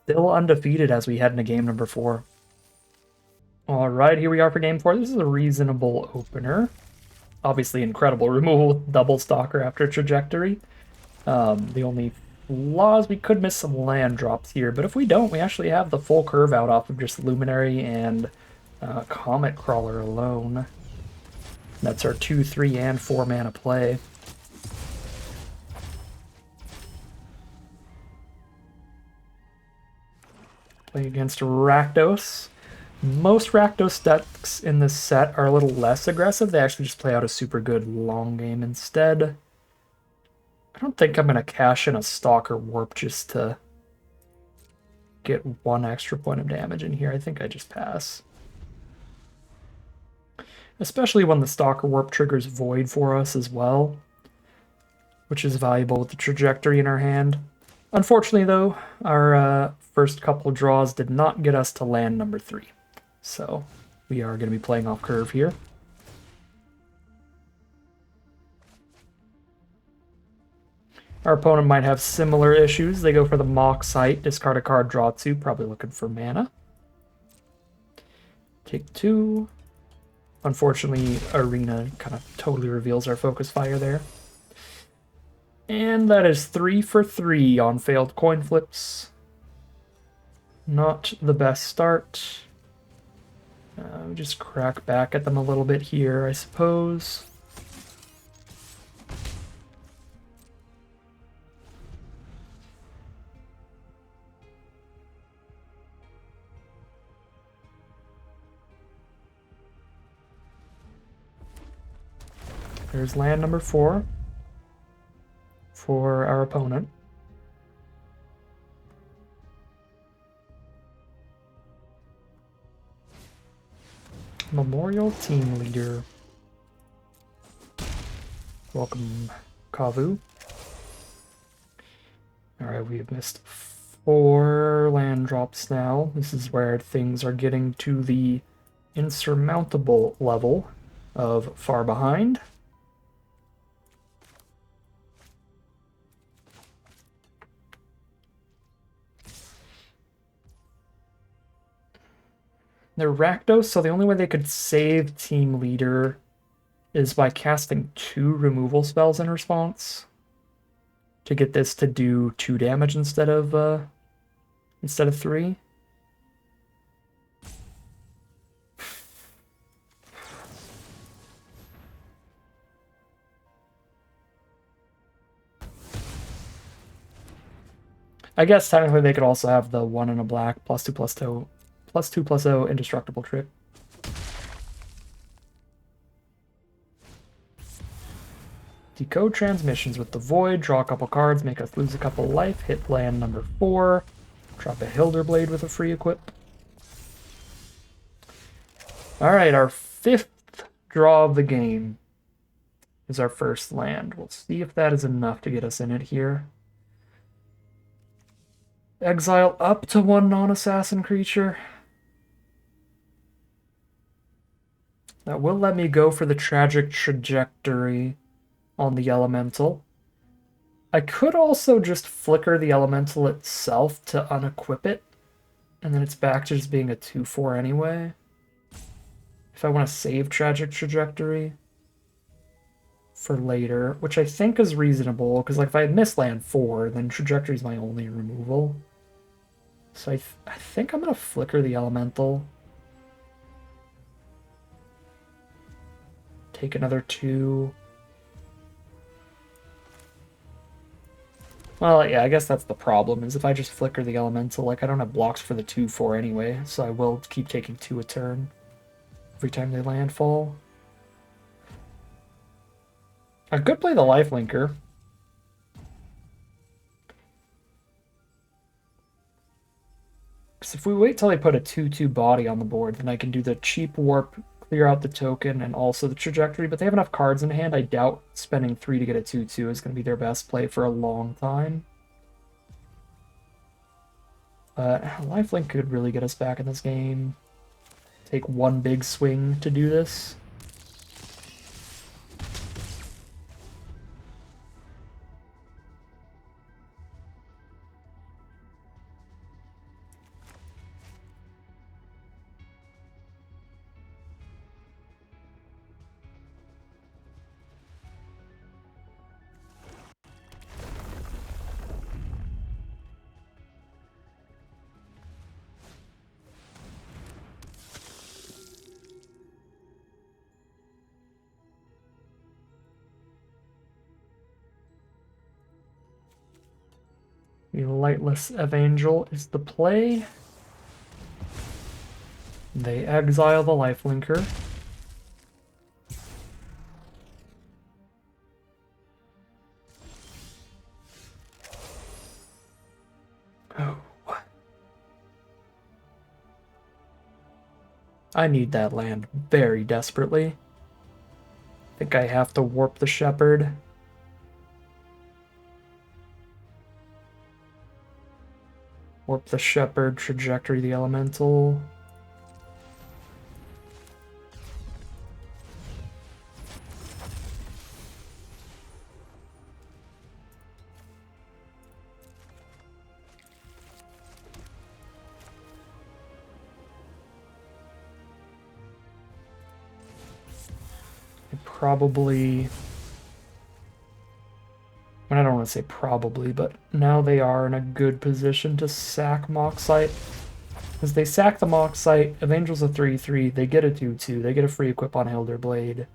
still undefeated as we head into game number 4. Alright, here we are for game 4. This is a reasonable opener. Obviously incredible removal with double stalker after trajectory. The only flaws, we could miss some land drops here, but if we don't, we actually have the full curve out off of just Luminary and Comet Crawler alone. That's our 2, 3, and 4 mana play. Play against Rakdos. Most Rakdos decks in this set are a little less aggressive. They actually just play out a super good long game instead. I don't think I'm going to cash in a Stalker Warp just to get 1 extra point of damage in here. I think I just pass. Especially when the Stalker Warp triggers Void for us as well, which is valuable with the trajectory in our hand. Unfortunately, though, our first couple draws did not get us to land number 3. So we are going to be playing off curve here. Our opponent might have similar issues. They go for the Mock Sight, discard a card, draw 2, probably looking for mana. Take 2. Unfortunately, Arena kind of totally reveals our focus fire there. And that is 3 for 3 on failed coin flips. Not the best start. We just crack back at them a little bit here, I suppose. There's land number 4 for our opponent. Memorial Team Leader. Welcome, Kavu. Alright, we have missed 4 land drops now. This is where things are getting to the insurmountable level of far behind. They're Rakdos, so the only way they could save Team Leader is by casting 2 removal spells in response to get this to do 2 damage instead of 3. I guess technically they could also have the 1 and a black +2/+2 indestructible trick. Decode transmissions with the Void, draw a couple cards, make us lose a couple life, hit land number 4, drop a Hilderblade with a free equip. Alright, our 5th draw of the game is our first land. We'll see if that is enough to get us in it here. Exile up to 1 non-assassin creature. That will let me go for the Tragic Trajectory on the Elemental. I could also just flicker the Elemental itself to unequip it, and then it's back to just being a 2/4 anyway. If I want to save Tragic Trajectory for later, which I think is reasonable, because like if I miss land 4, then Trajectory is my only removal. So I think I'm going to flicker the Elemental. Take another 2. Well, yeah, I guess that's the problem, is if I just flicker the Elemental, like I don't have blocks for the 2/4 anyway, so I will keep taking 2 a turn every time they landfall. I could play the Lifelinker. Because if we wait till I put a 2/2 body on the board, then I can do the cheap warp, clear out the token, and also the trajectory, but they have enough cards in hand. I doubt spending 3 to get a 2/2 is going to be their best play for a long time. Lifelink could really get us back in this game. Take 1 big swing to do this. The Lightless Evangel is the play. They exile the Lifelinker. Oh. I need that land very desperately. I think I have to warp the Shepherd. Warp the Shepherd, trajectory the Elemental. Probably, I don't want to say probably, but now they are in a good position to sack Moxite. As they sack the Moxite, Evangel's a 3/3, they get a 2/2, they get a free equip on Hilderblade.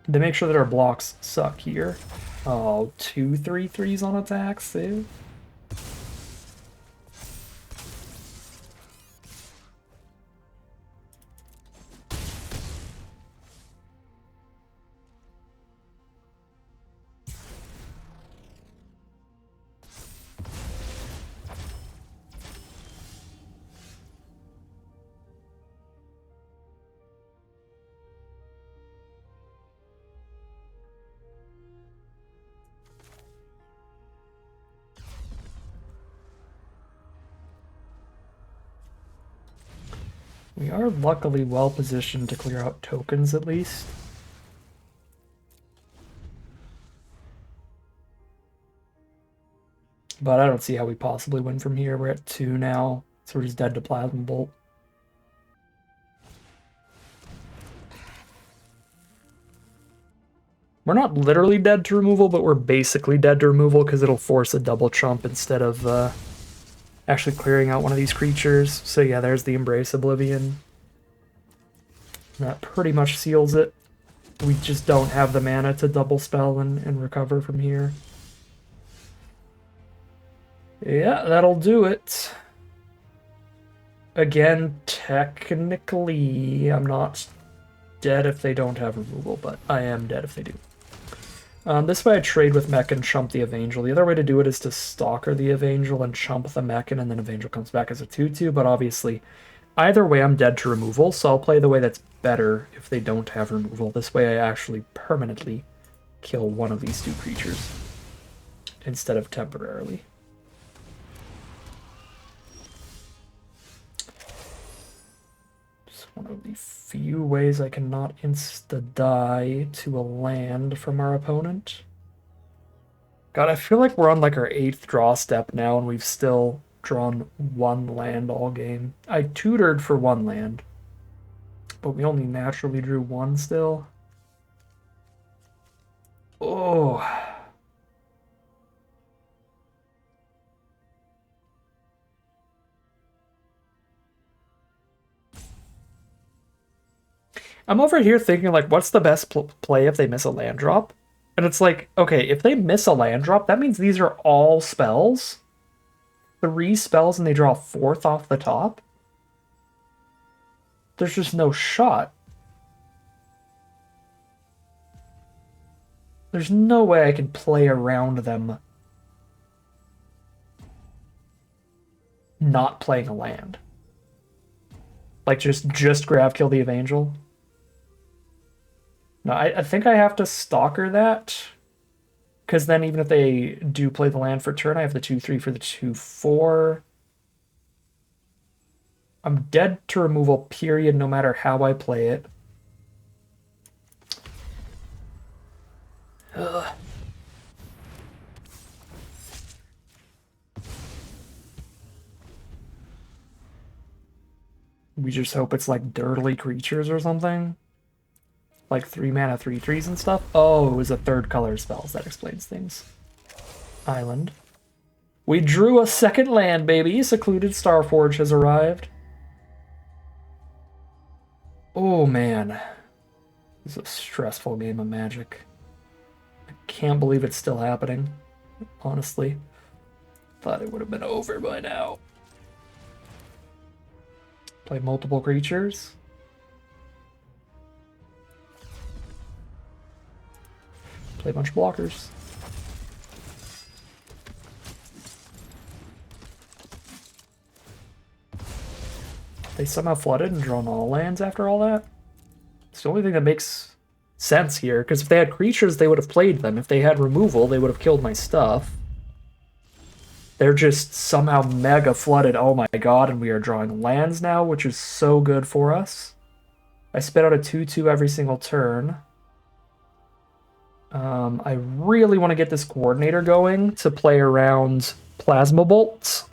They make sure that our blocks suck here. Oh, 2 3/3s on attacks, too. We are luckily well positioned to clear out tokens at least. But I don't see how we possibly win from here. We're at 2 now, so we're just dead to Plasma Bolt. We're not literally dead to removal, but we're basically dead to removal because it'll force a double chump instead of actually clearing out one of these creatures. So yeah, there's the Embrace Oblivion. That pretty much seals it. We just don't have the mana to double spell and recover from here. Yeah, that'll do it. Again, technically, I'm not dead if they don't have removal, but I am dead if they do. This way I trade with Mech and chump the Evangel. The other way to do it is to Stalker the Evangel and chump the Mech, and then Evangel comes back as a 2/2, but obviously, either way I'm dead to removal, so I'll play the way that's better if they don't have removal. This way I actually permanently kill one of these two creatures instead of temporarily. One of the few ways I cannot insta-die to a land from our opponent. God, I feel like we're on like our 8th draw step now and we've still drawn one land all game. I tutored for one land, but we only naturally drew one still. Oh. I'm over here thinking, like, what's the best play if they miss a land drop? And it's like, okay, if they miss a land drop, that means these are all spells. 3 spells and they draw a 4th off the top. There's just no shot. There's no way I can play around them not playing a land. Like, just grab kill the Evangel. No, I think I have to Stalker that. Because then even if they do play the land for turn, I have the 2/3 for the 2/4. I'm dead to removal, period, no matter how I play it. Ugh. We just hope it's like dirtly creatures or something. Like 3 mana 3/3s and stuff. Oh, it was a 3rd color spells. That explains things. Island. We drew a 2nd land, baby. Secluded Starforge has arrived. Oh, man. This is a stressful game of Magic. I can't believe it's still happening, honestly. Thought it would have been over by now. Play multiple creatures. Play a bunch of blockers. They somehow flooded and drawn all lands after all that? It's the only thing that makes sense here, because if they had creatures, they would have played them. If they had removal, they would have killed my stuff. They're just somehow mega flooded. Oh my god, and we are drawing lands now, which is so good for us. I spit out a 2/2 every single turn. I really want to get this coordinator going to play around Plasma Bolts.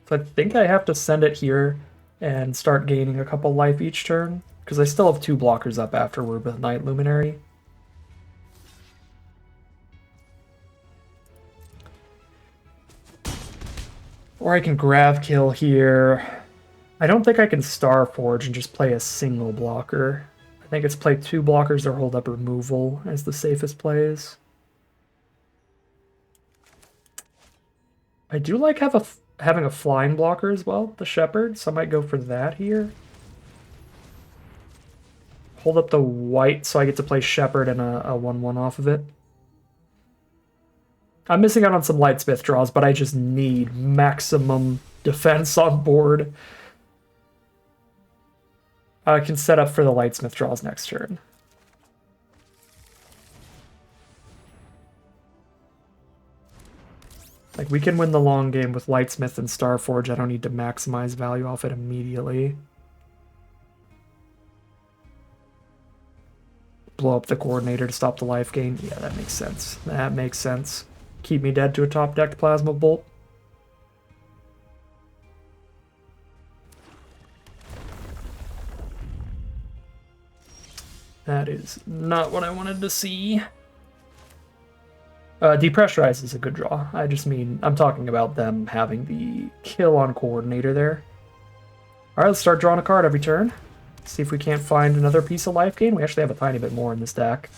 So I think I have to send it here and start gaining a couple life each turn, because I still have 2 blockers up afterward with Night Luminary. Or I can grab kill here. I don't think I can Starforge and just play a single blocker. I think it's play 2 blockers or hold up removal as the safest plays. I do like having a flying blocker as well, the Shepherd, so I might go for that here. Hold up the white so I get to play Shepherd and a 1/1 off of it. I'm missing out on some Lightsmith draws, but I just need maximum defense on board. I can set up for the Lightsmith draws next turn. Like, we can win the long game with Lightsmith and Starforge. I don't need to maximize value off it immediately. blow up the coordinator to stop the life gain. Yeah, that makes sense. That makes sense. Keep me dead to a top decked plasma bolt. That is not what I wanted to see. Depressurize is a good draw. I just mean, I'm talking about them having the kill on coordinator there. Alright, let's start drawing a card every turn. See if we can't find another piece of life gain. We actually have a tiny bit more in this deck.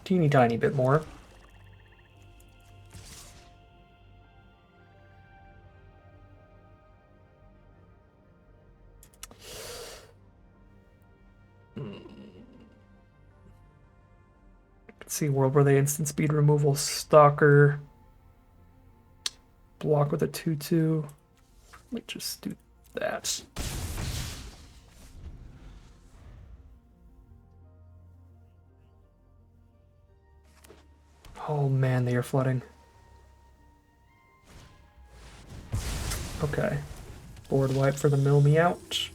Teeny tiny bit more. Let's see, World where they instant speed removal, Stalker. Block with a 2/2. Let me just do that. Oh man, they are flooding. Okay. Board wipe for the mill me out.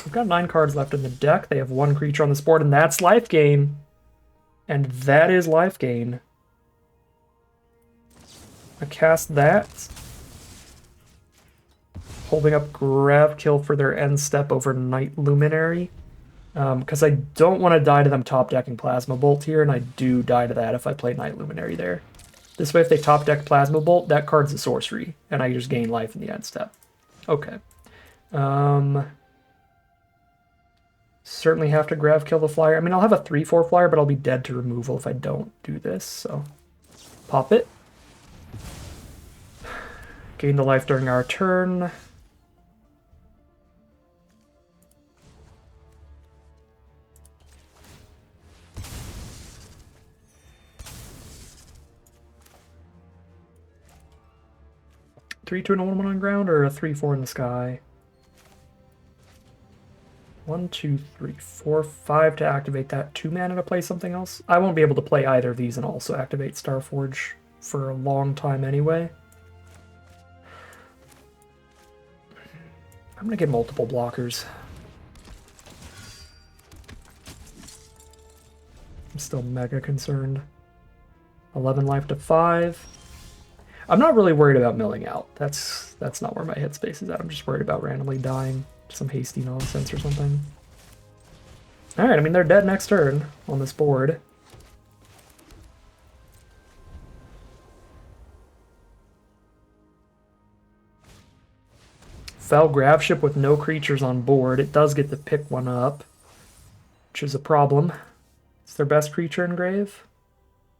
I've got 9 cards left in the deck. They have 1 creature on this board, and that's life gain. And that is life gain. I cast that. Holding up Grav Kill for their end step over Night Luminary. Because I don't want to die to them top decking Plasma Bolt here, and I do die to that if I play Night Luminary there. This way, if they top deck Plasma Bolt, that card's a sorcery, and I just gain life in the end step. Okay. Certainly have to Grav Kill the flyer. I mean, I'll have a 3/4 flyer, but I'll be dead to removal if I don't do this, so pop it. Gain the life during our turn. Three, 2, and a 1/1 on ground, or a 3/4 in the sky. 1, 2, 3, 4, 5 to activate that. 2 mana to play something else. I won't be able to play either of these and also activate Starforge for a long time anyway. I'm gonna get multiple blockers. I'm still mega concerned. 11 life to 5. I'm not really worried about milling out. That's not where my headspace is at. I'm just worried about randomly dying to some hasty nonsense or something. Alright, I mean, they're dead next turn on this board. Fell Gravship with no creatures on board. It does get to pick one up, which is a problem. It's their best creature in grave.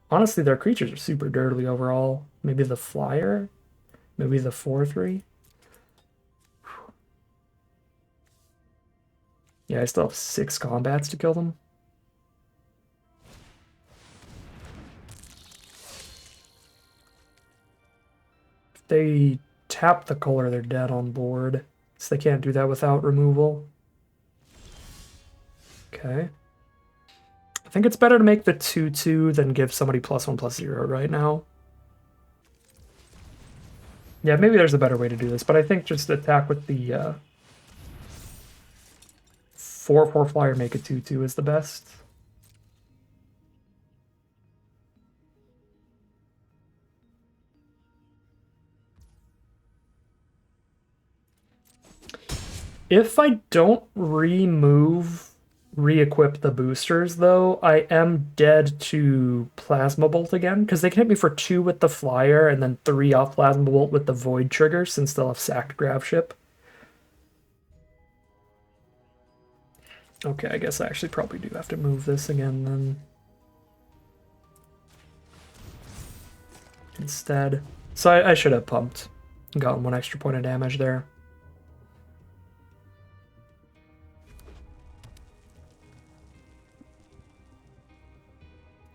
Honestly, their creatures are super dirty overall. Maybe the flyer? Maybe the 4/3? Yeah, I still have 6 combats to kill them. If they tap the color, they're dead on board. So they can't do that without removal. Okay. I think it's better to make the 2/2 than give somebody +1/+0 right now. Yeah, maybe there's a better way to do this, but I think just attack with the 4/4 flyer, make a 2/2 is the best. If I don't re-equip the boosters, though, I am dead to Plasma Bolt again, because they can hit me for 2 with the flyer and then 3 off Plasma Bolt with the Void trigger, since they'll have sacked Gravship. Okay, I guess I actually probably do have to move this again then. Instead. So I should have pumped. Gotten 1 extra point of damage there.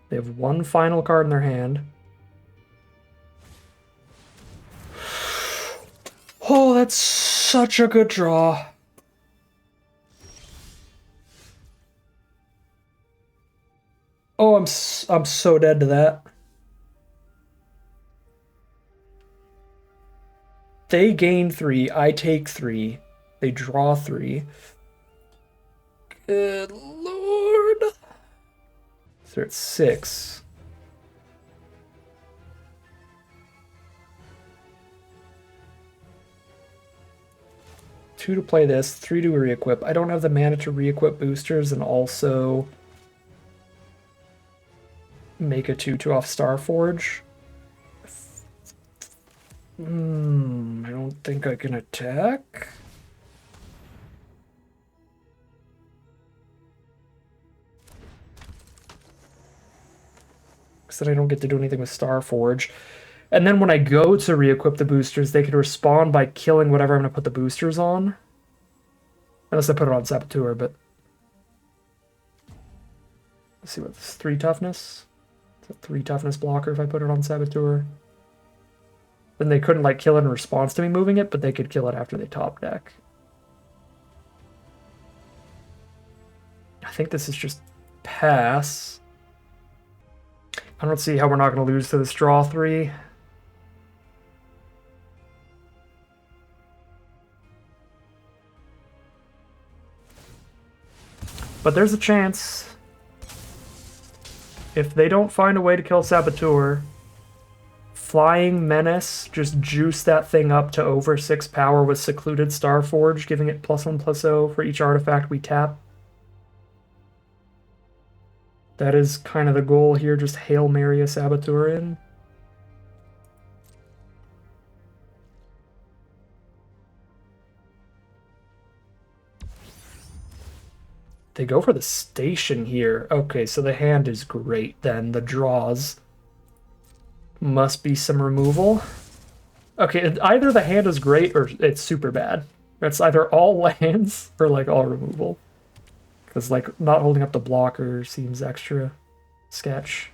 They have 1 final card in their hand. Oh, that's such a good draw. Oh, I'm so dead to that. They gain 3, I take 3. They draw 3. Good lord. So they're at 6. Two to play this, 3 to re-equip. I don't have the mana to re-equip boosters and also make a 2/2 off Starforge. I don't think I can attack. Because then I don't get to do anything with Starforge. And then when I go to re-equip the boosters, they can respond by killing whatever I'm going to put the boosters on. Unless I put it on Saboteur, but... Let's see what this is. 3 toughness? It's a 3 toughness blocker if I put it on Saboteur. Then they couldn't like kill it in response to me moving it, but they could kill it after they top deck. I think this is just pass. I don't see how we're not going to lose to this draw 3. But there's a chance. If they don't find a way to kill Saboteur, Flying Menace, just juice that thing up to over 6 power with Secluded Starforge, giving it +1/+0 for each artifact we tap. That is kind of the goal here, just Hail Mary a Saboteur in. They go for the station here. Okay, so the hand is great then. The draws must be some removal. Okay, either the hand is great or it's super bad. It's either all lands or like all removal. Because like not holding up the blocker seems extra sketch.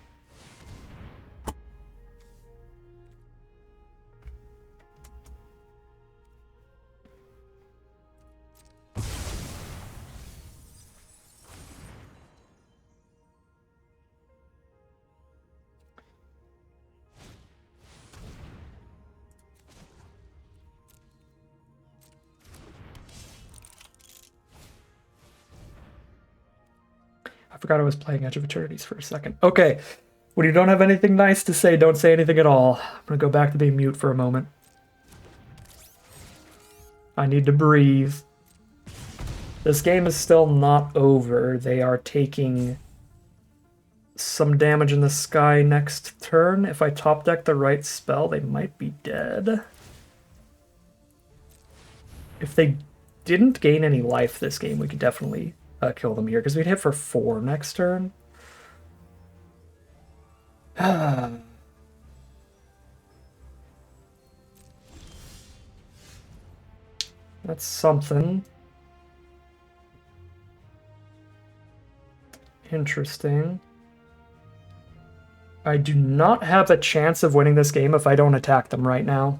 I forgot I was playing Edge of Eternities for a second. Okay, when you don't have anything nice to say, don't say anything at all. I'm gonna go back to being mute for a moment. I need to breathe. This game is still not over. They are taking some damage in the sky next turn. If I top deck the right spell, they might be dead. If they didn't gain any life this game, we could definitely kill them here, because we'd hit for 4 next turn. That's something. Interesting. I do not have a chance of winning this game if I don't attack them right now.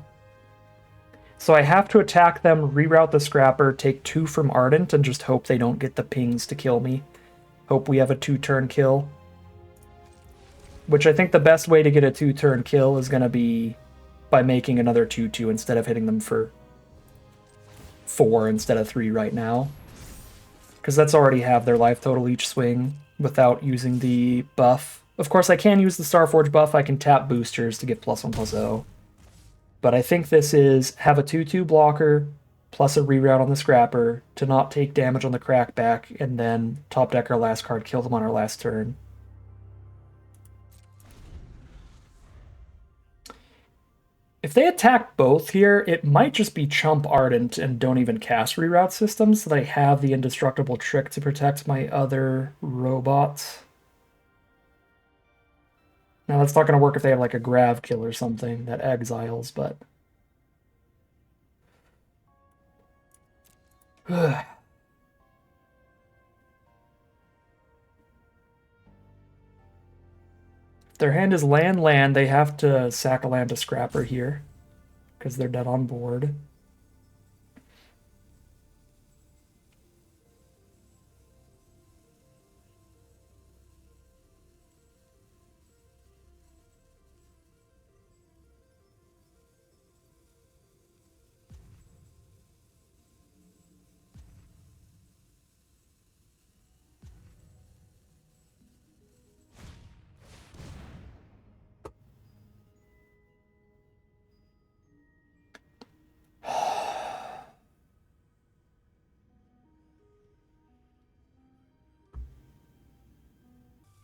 So I have to attack them, reroute the Scrapper, take 2 from Ardent, and just hope they don't get the pings to kill me. Hope we have a 2-turn kill. Which I think the best way to get a 2-turn kill is going to be by making another 2/2 instead of hitting them for 4 instead of 3 right now. Because that's already half their life total each swing without using the buff. Of course, I can use the Starforge buff. I can tap boosters to get +1/+0. But I think this is have a 2/2 blocker plus a reroute on the Scrapper to not take damage on the Crackback, and then top deck our last card, kill them on our last turn. If they attack both here, it might just be chump Ardent and don't even cast reroute systems, so they have the indestructible trick to protect my other robots. Now that's not going to work if they have like a Grav Kill or something that exiles, but... If their hand is land, they have to sack a land to Scrapper here, because they're dead on board.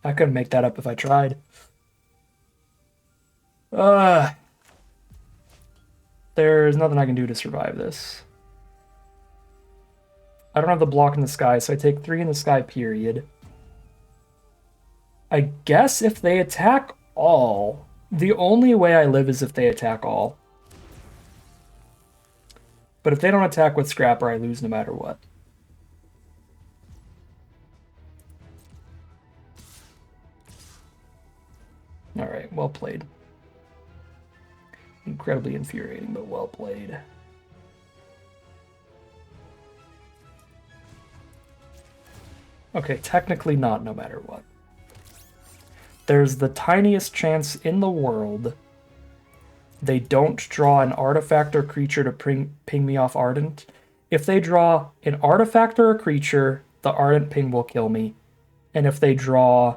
I couldn't make that up if I tried. There's nothing I can do to survive this. I don't have the block in the sky, so I take 3 in the sky, period. I guess if they attack all, the only way I live is if they attack all. But if they don't attack with Scrapper, I lose no matter what. Alright, well played. Incredibly infuriating, but well played. Okay, technically not no matter what. There's the tiniest chance in the world they don't draw an artifact or creature to ping me off Ardent. If they draw an artifact or a creature, the Ardent ping will kill me. And if they draw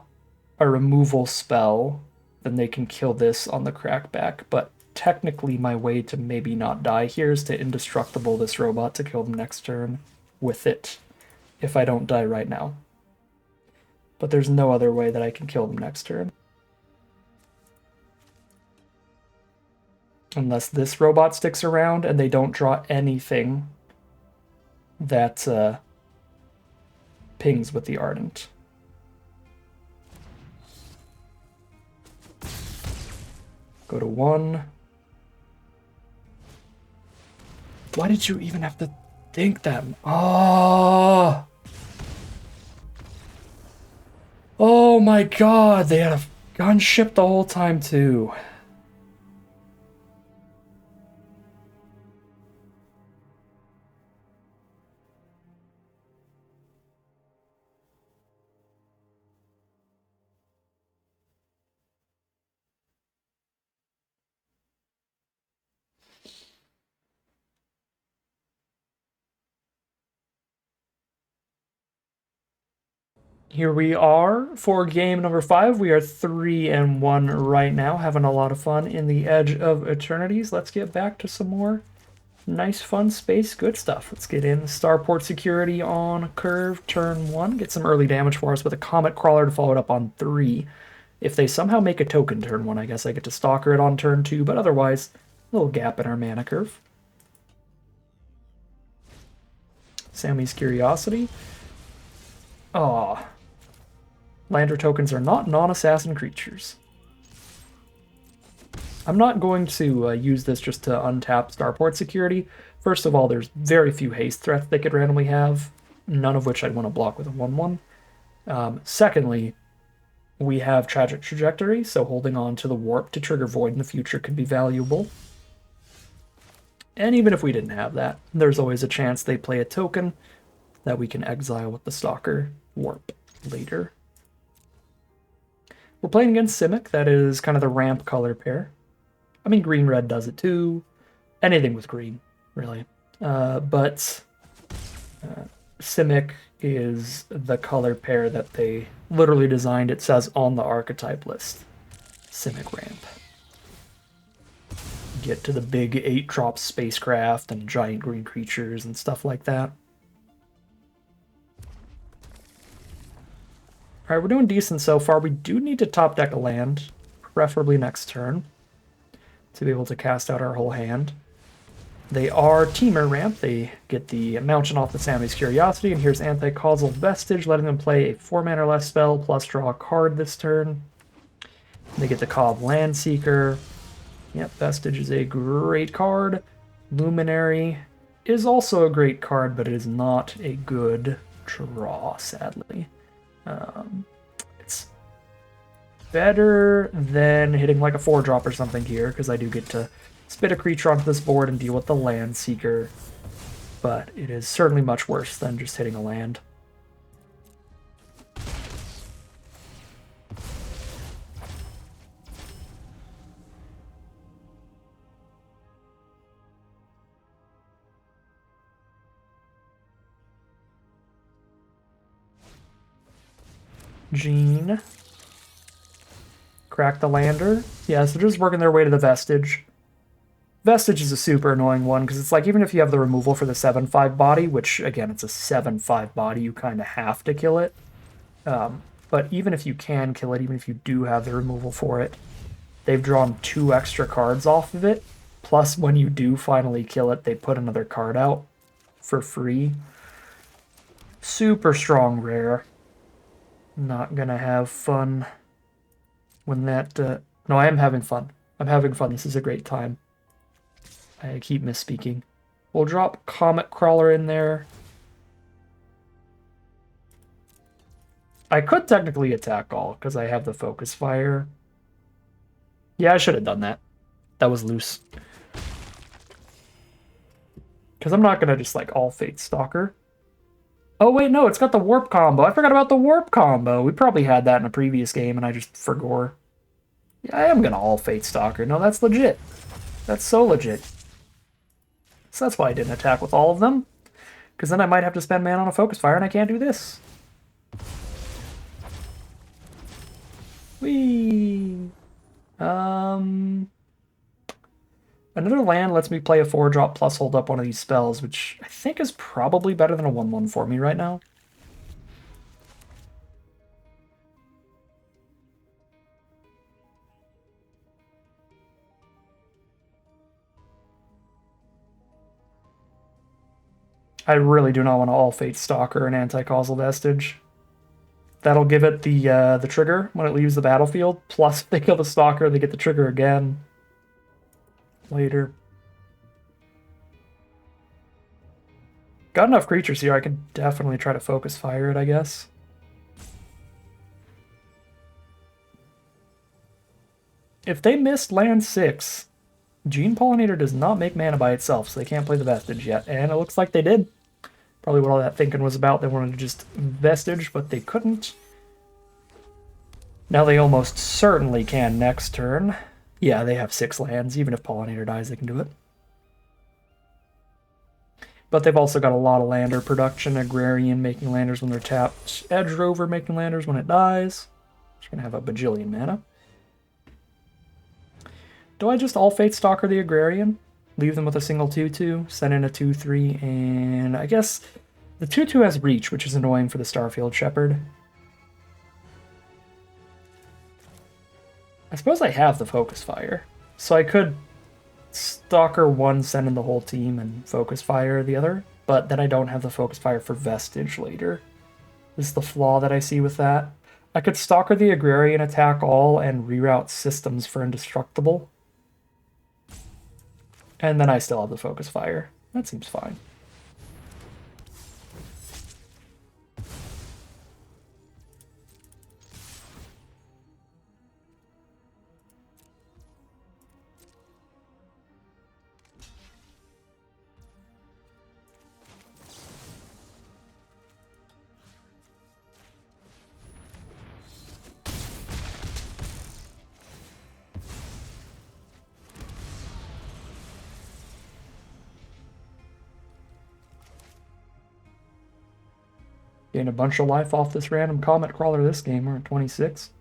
a removal spell, then they can kill this on the crackback. But technically my way to maybe not die here is to indestructible this robot to kill them next turn with it, if I don't die right now. But there's no other way that I can kill them next turn. Unless this robot sticks around and they don't draw anything that pings with the Ardent. Go to 1. Why did you even have to think that? Oh! Oh my god, they had a gunship the whole time too. Here we are for game number 5. We are 3-1 right now, having a lot of fun in the Edge of Eternities. Let's get back to some more nice, fun space, good stuff. Let's get in Starport Security on curve, turn 1. Get some early damage for us with a Comet Crawler to follow it up on 3. If they somehow make a token turn 1, I guess I get to Stalker it on turn 2, but otherwise, a little gap in our mana curve. Sammy's Curiosity. Aww. Lander tokens are not non-assassin creatures. I'm not going to use this just to untap Starport Security. First of all, there's very few haste threats they could randomly have, none of which I'd want to block with a 1/1. Secondly, we have Tragic Trajectory, so holding on to the Warp to trigger Void in the future could be valuable. And even if we didn't have that, there's always a chance they play a token that we can exile with the Stalker Warp later. We're playing against Simic. That is kind of the ramp color pair. I mean, green-red does it too. Anything with green, really. But Simic is the color pair that they literally designed. It says on the archetype list. Simic ramp. Get to the big 8-drop spacecraft and giant green creatures and stuff like that. Alright, we're doing decent so far. We do need to top deck a land, preferably next turn, to be able to cast out our whole hand. They are Teamer ramp. They get the Mountain off the Sammy's Curiosity, and here's Anti-Causal Vestige, letting them play a 4-mana or less spell, plus draw a card this turn. They get the Cobb Landseeker. Yep, Vestige is a great card. Luminary is also a great card, but it is not a good draw, sadly. It's better than hitting like a 4-drop or something here, because I do get to spit a creature onto this board and deal with the Landseeker, but it is certainly much worse than just hitting a land. Gene. Crack the Lander. Yeah, so they're just working their way to the Vestige. Vestige is a super annoying one, because it's like, even if you have the removal for the 7/5 body, which, again, it's a 7/5 body, you kind of have to kill it. But even if you can kill it, even if you do have the removal for it, they've drawn 2 extra cards off of it. Plus, when you do finally kill it, they put another card out for free. Super strong rare. Not gonna have fun when that... No, I am having fun. I'm having fun. This is a great time. I keep misspeaking. We'll drop Comet Crawler in there. I could technically attack all, because I have the Focus Fire. Yeah, I should have done that. That was loose. Because I'm not going to just, like, all Fate Stalker. Oh, wait, no, it's got the Warp combo. I forgot about the Warp combo. We probably had that in a previous game, and I just forgot. Yeah, I am going to all Fate Stalker. No, that's legit. That's so legit. So that's why I didn't attack with all of them. Because then I might have to spend mana on a Focus Fire, and I can't do this. Whee! Another land lets me play a 4-drop plus hold up one of these spells, which I think is probably better than a 1/1 for me right now. I really do not want to all Fate Stalker and Anti-Causal Vestige. That'll give it the trigger when it leaves the battlefield. Plus, if they kill the Stalker, they get the trigger again later. Got enough creatures here, I can definitely try to Focus Fire it, I guess. If they missed land 6, Gene Pollinator does not make mana by itself, so they can't play the Vestige yet. And it looks like they did. Probably what all that thinking was about. They wanted to just Vestige, but they couldn't. Now they almost certainly can next turn. Yeah, they have 6 lands. Even if Pollinator dies, they can do it. But they've also got a lot of lander production. Agrarian making landers when they're tapped. Edge Rover making landers when it dies. It's going to have a bajillion mana. Do I just all Fate Stalker the Agrarian? Leave them with a single 2/2, send in a 2/3, and I guess the 2/2 has reach, which is annoying for the Starfield Shepherd. I suppose I have the Focus Fire, so I could Stalker one, send in the whole team, and Focus Fire the other, but then I don't have the Focus Fire for Vestige later. This is the flaw that I see with that. I could Stalker the Agrarian, attack all, and reroute systems for Indestructible. And then I still have the Focus Fire. That seems fine. Gain a bunch of life off this random Comet Crawler this game. We're at 26.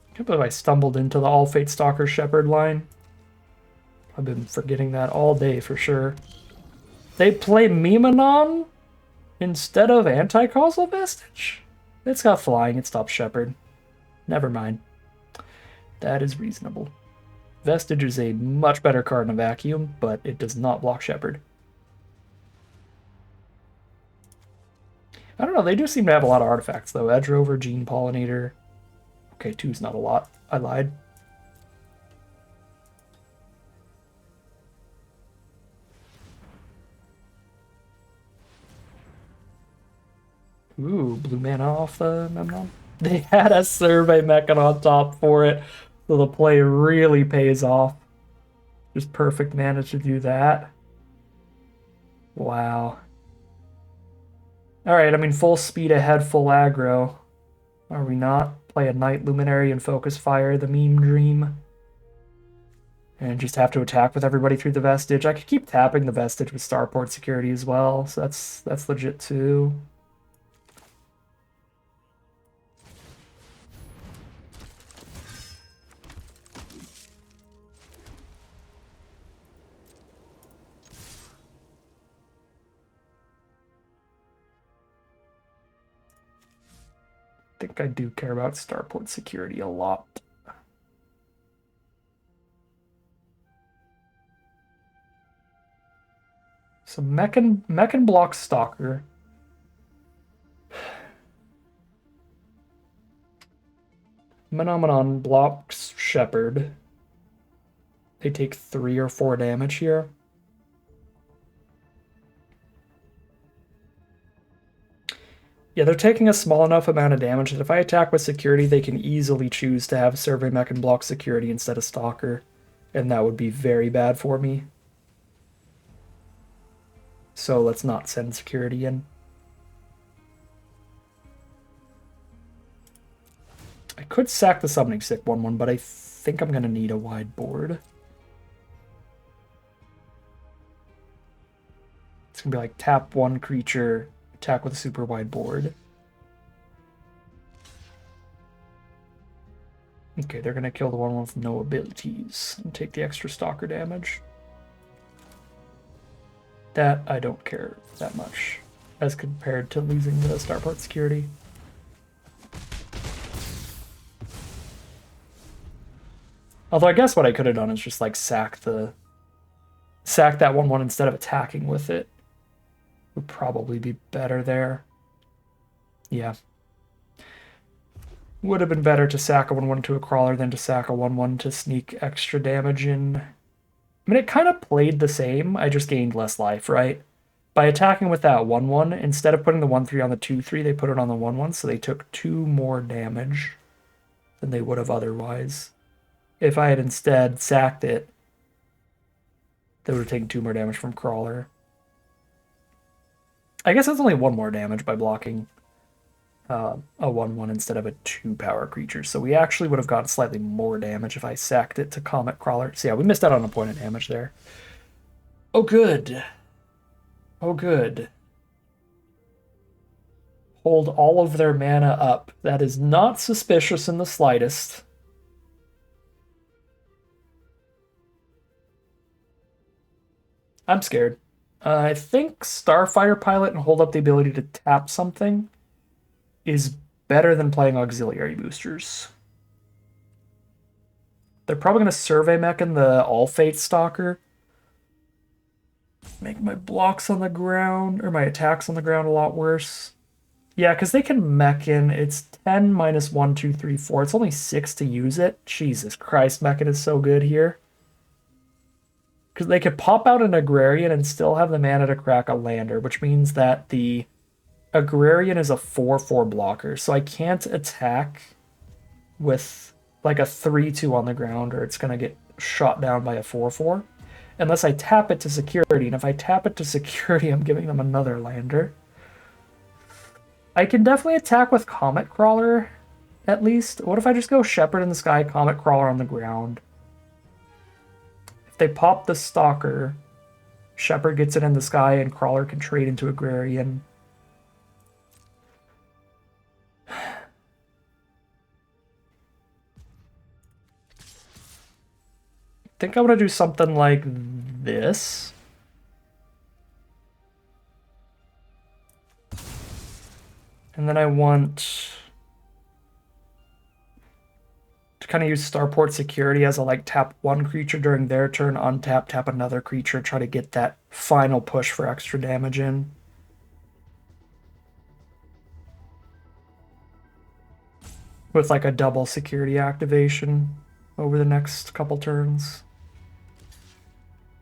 I can't believe I stumbled into the All Fate Stalker Shepherd line. I've been forgetting that all day for sure. They play Miminon instead of Anti-Causal Vestige? It's got flying, it stops Shepherd. Never mind. That is reasonable. Vestige is a much better card in a vacuum, but it does not block Shepherd. I don't know, they do seem to have a lot of artifacts, though. Edge Rover, Gene Pollinator. Okay, 2's not a lot. I lied. Ooh, blue mana off the Memnon. They had a Survey Mechan on top for it, so the play really pays off. Just perfect mana to do that. Wow. Alright, I mean, full speed ahead, full aggro. Are we not? Play a Night Luminary and Focus Fire the Meme Dream. And just have to attack with everybody through the Vestige. I could keep tapping the Vestige with Starport Security as well, so that's legit too. think I do care about starport security a lot. So mech and block Stalker. Phenomenon blocks Shepherd. They take 3 or 4 damage here. Yeah, they're taking a small enough amount of damage that if I attack with security, they can easily choose to have Survey Mech and block security instead of Stalker. And that would be very bad for me. So let's not send security in. I could sack the Summoning Sick 1/1, but I think I'm going to need a wide board. It's going to be like tap 1 creature, attack with a super wide board. Okay, they're going to kill the one with no abilities and take the extra Stalker damage. That I don't care that much as compared to losing the starport security. Although I guess what I could have done is just like sack that 1/1 instead of attacking with it. Would probably be better there. Yeah. Would have been better to sack a 1/1 to a crawler than to sack a 1/1 to sneak extra damage in. I mean, it kind of played the same. I just gained less life, right? By attacking with that 1/1, instead of putting the 1/3 on the 2/3, they put it on the 1/1, so they took 2 more damage than they would have otherwise. If I had instead sacked it, they would have taken 2 more damage from crawler. I guess that's only 1 more damage by blocking a 1/1 instead of a 2-power creature. So we actually would have gotten slightly more damage if I sacked it to Comet Crawler. So yeah, we missed out on a point of damage there. Oh, good. Oh, good. Hold all of their mana up. That is not suspicious in the slightest. I'm scared. I think Starfire Pilot and hold up the ability to tap something is better than playing auxiliary boosters. They're probably going to Survey Mech in the All Fate Stalker. Make my blocks on the ground, or my attacks on the ground a lot worse. Yeah, because they can mech in. It's 10 minus 1, 2, 3, 4. It's only 6 to use it. Jesus Christ, meching is so good here. Because they could pop out an Agrarian and still have the mana to crack a lander, which means that the Agrarian is a 4/4 blocker. So I can't attack with like a 3/2 on the ground, or it's going to get shot down by a 4/4. Unless I tap it to security. And if I tap it to security, I'm giving them another lander. I can definitely attack with Comet Crawler, at least. What if I just go Shepherd in the sky, Comet Crawler on the ground? If they pop the Stalker, Shepherd gets it in the sky, and Crawler can trade into Agrarian. I think I want to do something like this. And then I want to kind of use Starport Security as a like tap 1 creature during their turn, untap, tap another creature, try to get that final push for extra damage in. With like a double security activation over the next couple turns.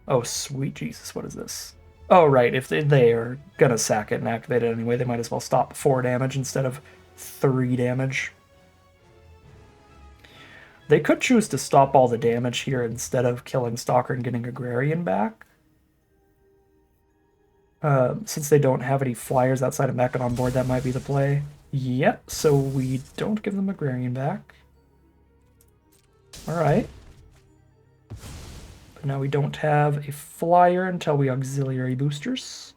Oh, sweet Jesus, what is this? Oh, right, if they are gonna sack it and activate it anyway, they might as well stop 4 damage instead of 3 damage. They could choose to stop all the damage here instead of killing Stalker and getting Agrarian back. Since they don't have any flyers outside of Mechan on board, that might be the play. Yep, so we don't give them Agrarian back. Alright. But now we don't have a flyer until we auxiliary boosters.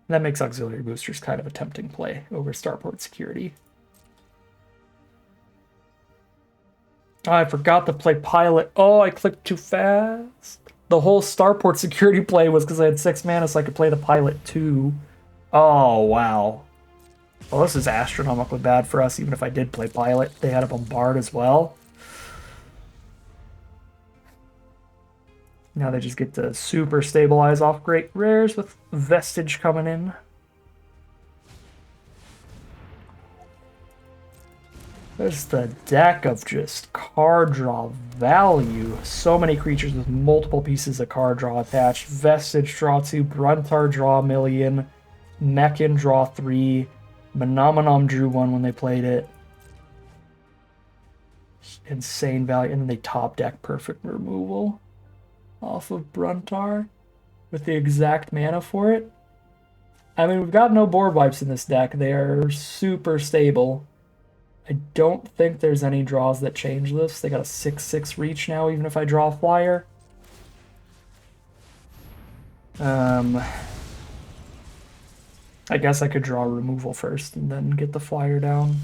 That makes auxiliary boosters kind of a tempting play over Starport Security. Oh, I forgot to play Pilot. Oh, I clicked too fast. The whole Starport Security play was because I had 6 mana so I could play the Pilot too. Oh, wow. Well, this is astronomically bad for us, even if I did play Pilot. They had a Bombard as well. Now they just get to super stabilize off great rares with Vestige coming in. There's the deck of just card draw value. So many creatures with multiple pieces of card draw attached. Vestige draw 2, Bruntar draw 1,000,000, Mechan draw 3, Menominum drew 1 when they played it. Insane value. And then they top deck perfect removal off of Bruntar with the exact mana for it. I mean, we've got no board wipes in this deck. They are super stable. I don't think there's any draws that change this. They got a 6/6 reach now, even if I draw a flyer. I guess I could draw removal first and then get the flyer down.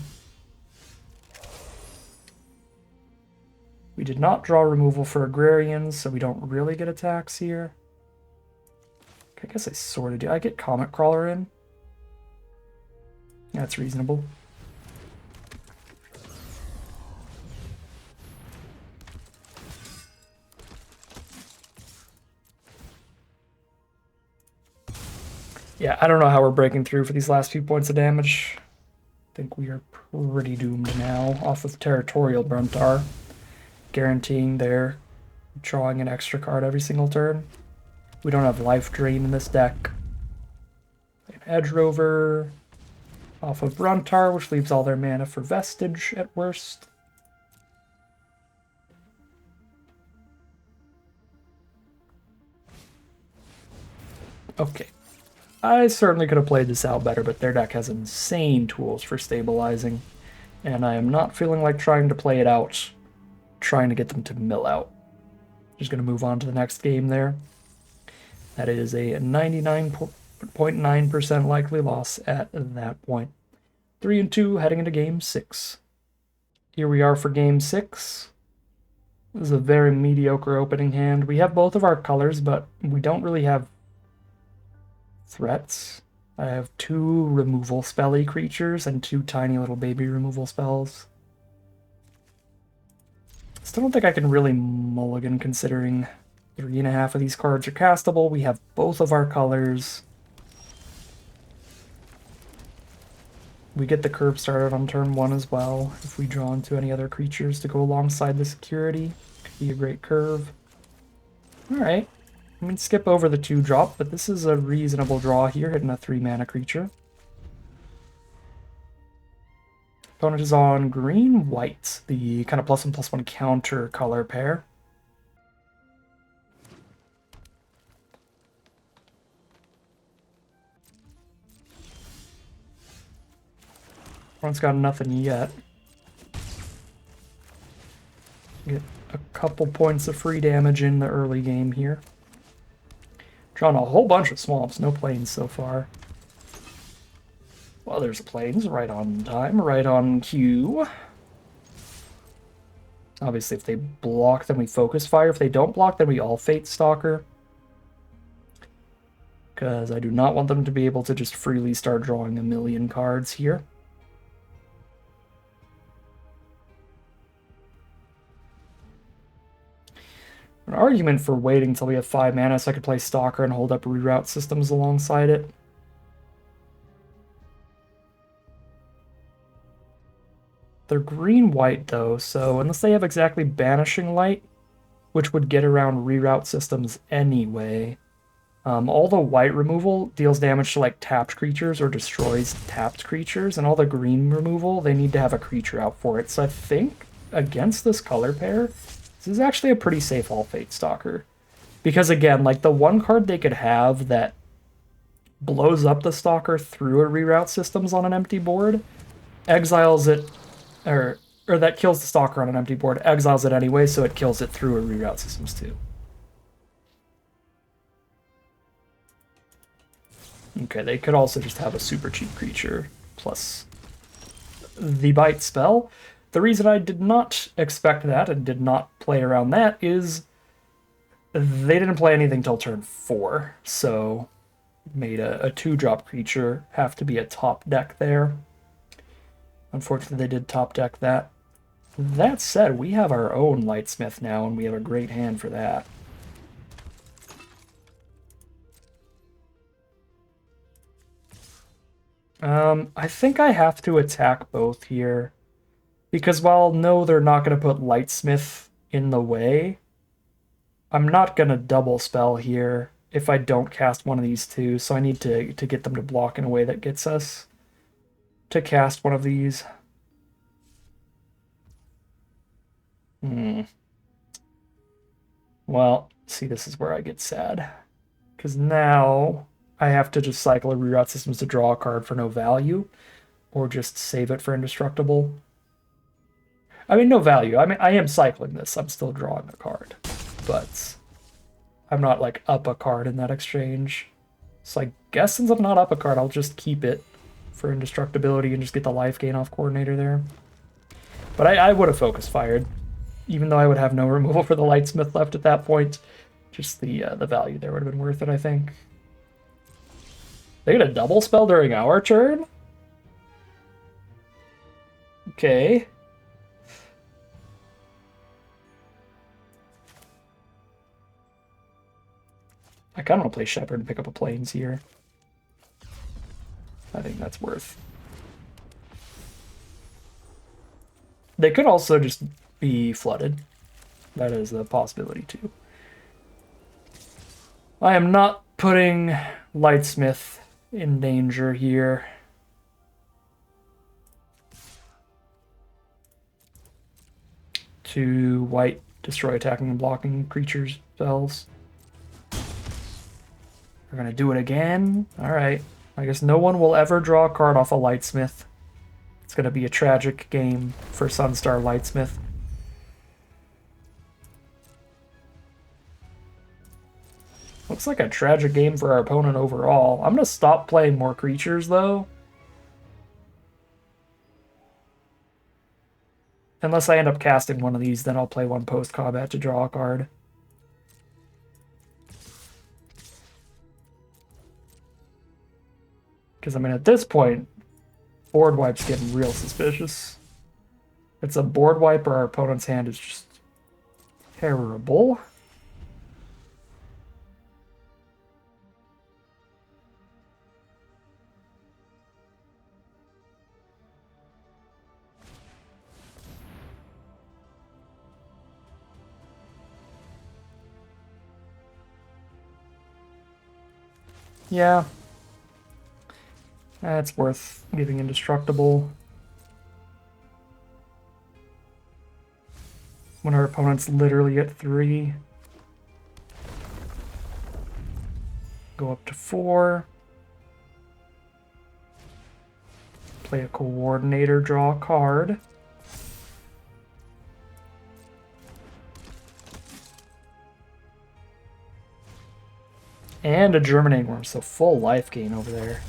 We did not draw removal for Agrarians, so we don't really get attacks here. I guess I sort of do. I get Comet Crawler in. That's reasonable. Yeah, I don't know how we're breaking through for these last few points of damage. I think we are pretty doomed now off of Territorial Bruntar, guaranteeing they're drawing an extra card every single turn. We don't have Life Drain in this deck. An Edge Rover off of Bruntar, which leaves all their mana for Vestige at worst. Okay. I certainly could have played this out better, but their deck has insane tools for stabilizing, and I am not feeling like trying to play it out, trying to get them to mill out. Just going to move on to the next game there. That is a 99.9% likely loss at that point. 3-2 heading into Game 6. Here we are for Game 6. This is a very mediocre opening hand. We have both of our colors, but we don't really have threats. I have 2 removal spelly creatures and 2 tiny little baby removal spells. Still don't think I can really mulligan considering 3.5 of these cards are castable. We have both of our colors. We get the curve started on turn 1 as well. If we draw into any other creatures to go alongside the security, could be a great curve. Alright. I mean, skip over the 2-drop, but this is a reasonable draw here, hitting a 3-mana creature. Opponent is on green-white, the kind of +1/+1 counter color pair. Opponent's got nothing yet. Get a couple points of free damage in the early game here. Drawn a whole bunch of swamps, no plains so far. Well, there's plains right on time, right on cue. Obviously, if they block, then we focus fire. If they don't block, then we all Fate Stalker. Because I do not want them to be able to just freely start drawing a million cards here. An argument for waiting until we have 5 mana so I could play Stalker and hold up reroute systems alongside it. They're green-white though, so unless they have exactly Banishing Light, which would get around reroute systems anyway, all the white removal deals damage to like tapped creatures or destroys tapped creatures, and all the green removal, they need to have a creature out for it. So I think against this color pair, this is actually a pretty safe all Fate Stalker. Because again, like the one card they could have that blows up the Stalker through a reroute systems on an empty board, exiles it, or that kills the Stalker on an empty board, exiles it anyway, so it kills it through a reroute systems too. Okay, they could also just have a super cheap creature plus the bite spell. The reason I did not expect that and did not play around that is they didn't play anything till turn 4, so made a 2-drop creature have to be a top deck there. Unfortunately, they did top deck that. That said, we have our own Lightsmith now, and we have a great hand for that. I think I have to attack both here. Because while no, they're not going to put Lightsmith in the way, I'm not going to double spell here if I don't cast one of these two, so I need to get them to block in a way that gets us to cast one of these. Well, see, this is where I get sad. Because now I have to just cycle a reroute systems to draw a card for no value, or just save it for indestructible. I mean, no value. I mean, I am cycling this. I'm still drawing a card, but I'm not like up a card in that exchange. So I guess since I'm not up a card, I'll just keep it for indestructibility and just get the life gain off coordinator there. But I would have focus fired, even though I would have no removal for the Lightsmith left at that point. Just the value there would have been worth it, I think. They get a double spell during our turn? Okay. I kind of want to play Shepherd and pick up a Plains here. I think that's worth. They could also just be flooded. That is a possibility too. I am not putting Lightsmith in danger here. Two white, destroy attacking and blocking creatures spells. We're gonna do it again. Alright. I guess no one will ever draw a card off a Lightsmith. It's gonna be a tragic game for Sunstar Lightsmith. Looks like a tragic game for our opponent overall. I'm gonna stop playing more creatures though. Unless I end up casting one of these, then I'll play one post-combat to draw a card. Because, I mean, at this point, board wipe's getting real suspicious. It's a board wipe or our opponent's hand is just terrible. Yeah. That's worth giving indestructible. When our opponent's literally at 3. Go up to 4. Play a coordinator, draw a card. And a Germinating Worm, so full life gain over there.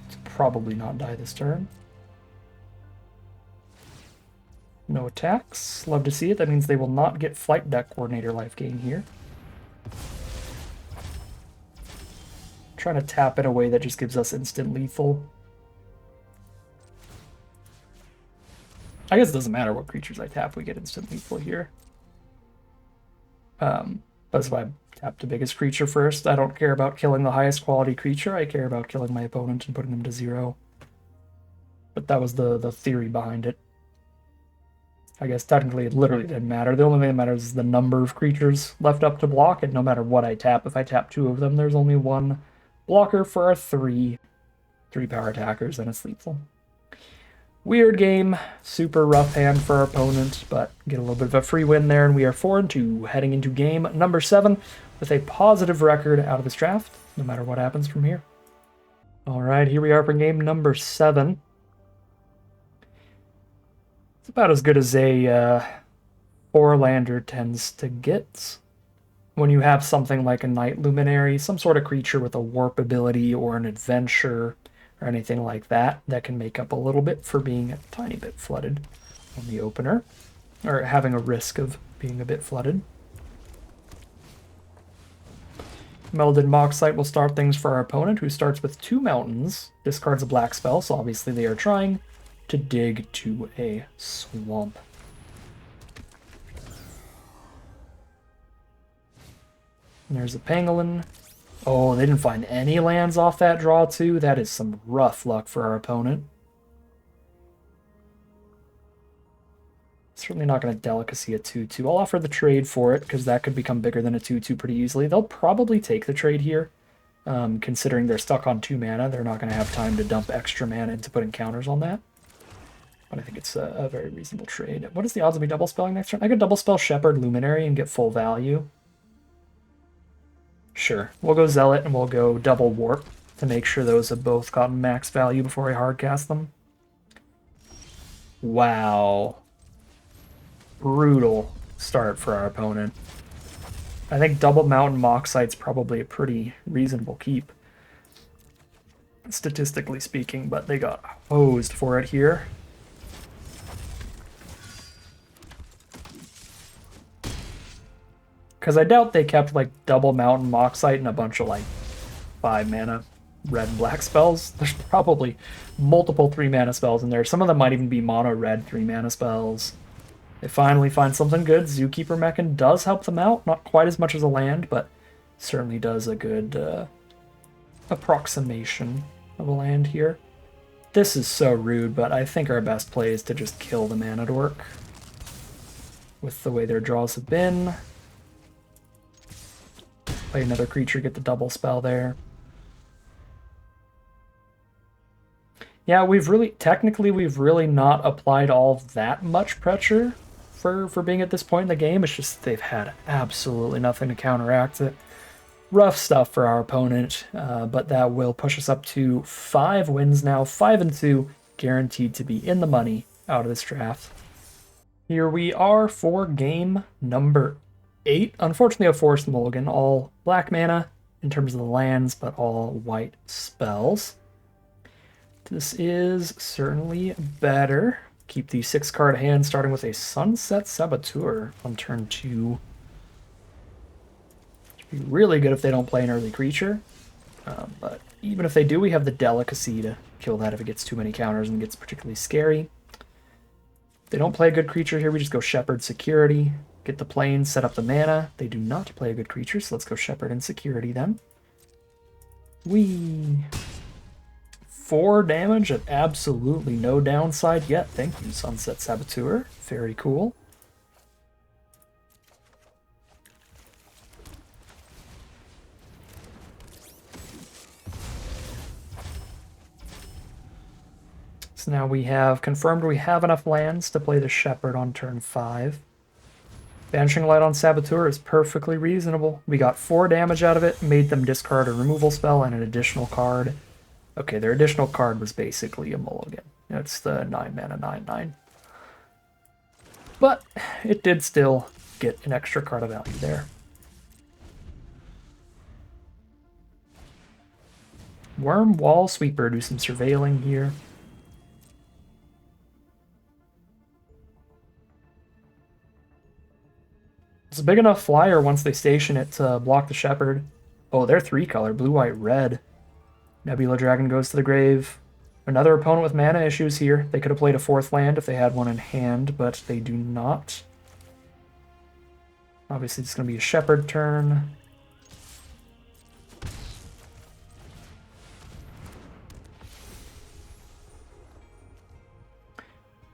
It's probably not die this turn. No attacks. Love to see it. That means they will not get Flight Deck Coordinator life gain here. Trying to tap in a way that just gives us instant lethal. I guess it doesn't matter what creatures I tap, we get instant lethal here. That's why I tap the biggest creature first. I don't care about killing the highest quality creature, I care about killing my opponent and putting them to 0. But that was the theory behind it. I guess technically it literally didn't matter. The only thing that matters is the number of creatures left up to block, and no matter what I tap, if I tap 2 of them, there's only 1 blocker for our 3 power attackers, and it's lethal. Weird game, super rough hand for our opponent, but get a little bit of a free win there, and we are 4-2, heading into game number 7 with a positive record out of this draft, no matter what happens from here. All right, here we are for game number 7. It's about as good as a 4-lander tends to get. When you have something like a Night Luminary, some sort of creature with a warp ability or an adventure or anything like that, that can make up a little bit for being a tiny bit flooded on the opener, or having a risk of being a bit flooded. Melded Moxite will start things for our opponent, who starts with 2 mountains, discards a black spell, so obviously they are trying to dig to a swamp. And there's a pangolin. Oh, they didn't find any lands off that draw too. That is some rough luck for our opponent. Certainly not going to delicacy a 2-2. I'll offer the trade for it, because that could become bigger than a 2-2 pretty easily. They'll probably take the trade here. Considering they're stuck on 2 mana, they're not going to have time to dump extra mana into putting counters on that. But I think it's a very reasonable trade. What is the odds of me double spelling next turn? I could double spell Shepherd Luminary and get full value. Sure. We'll go Zealot and we'll go double Warp to make sure those have both gotten max value before I hardcast them. Wow. Brutal start for our opponent. I think double Mountain Moxite's probably a pretty reasonable keep, statistically speaking, but they got hosed for it here. Because I doubt they kept like double Mountain Moxite and a bunch of like 5 mana red and black spells. There's probably multiple 3 mana spells in there. Some of them might even be mono red 3 mana spells. They finally find something good. Zookeeper Mechan does help them out. Not quite as much as a land, but certainly does a good approximation of a land here. This is so rude, but I think our best play is to just kill the Mana Dork with the way their draws have been. Play another creature, get the double spell there. Yeah, we've really not applied all that much pressure for being at this point in the game. It's just they've had absolutely nothing to counteract it. Rough stuff for our opponent, but that will push us up to 5 wins now, 5-2, guaranteed to be in the money out of this draft. Here we are for game number 8. Unfortunately, a forced mulligan, all black mana in terms of the lands, but all white spells. This is certainly better. Keep the 6-card hand starting with a Sunset Saboteur on turn 2. It'd be really good if they don't play an early creature. But even if they do, we have the delicacy to kill that if it gets too many counters and gets particularly scary. If they don't play a good creature here, we just go Shepherd Security. Get the plains, set up the mana. They do not play a good creature, so let's go Shepherd and Security then. 4 damage at absolutely no downside yet. Thank you, Sunset Saboteur. Very cool. So now we have confirmed we have enough lands to play the Shepherd on turn 5. Banishing Light on Saboteur is perfectly reasonable. We got 4 damage out of it, made them discard a removal spell and an additional card. Okay, their additional card was basically a mulligan. It's the 9 mana 9/9. But it did still get an extra card of value there. Worm Wall Sweeper, do some surveilling here. It's a big enough flyer once they station it to block the Shepherd. Oh, they're 3-color, blue, white, red. Nebula Dragon goes to the grave. Another opponent with mana issues here. They could have played a 4th land if they had one in hand, but they do not. Obviously, it's going to be a Shepherd turn.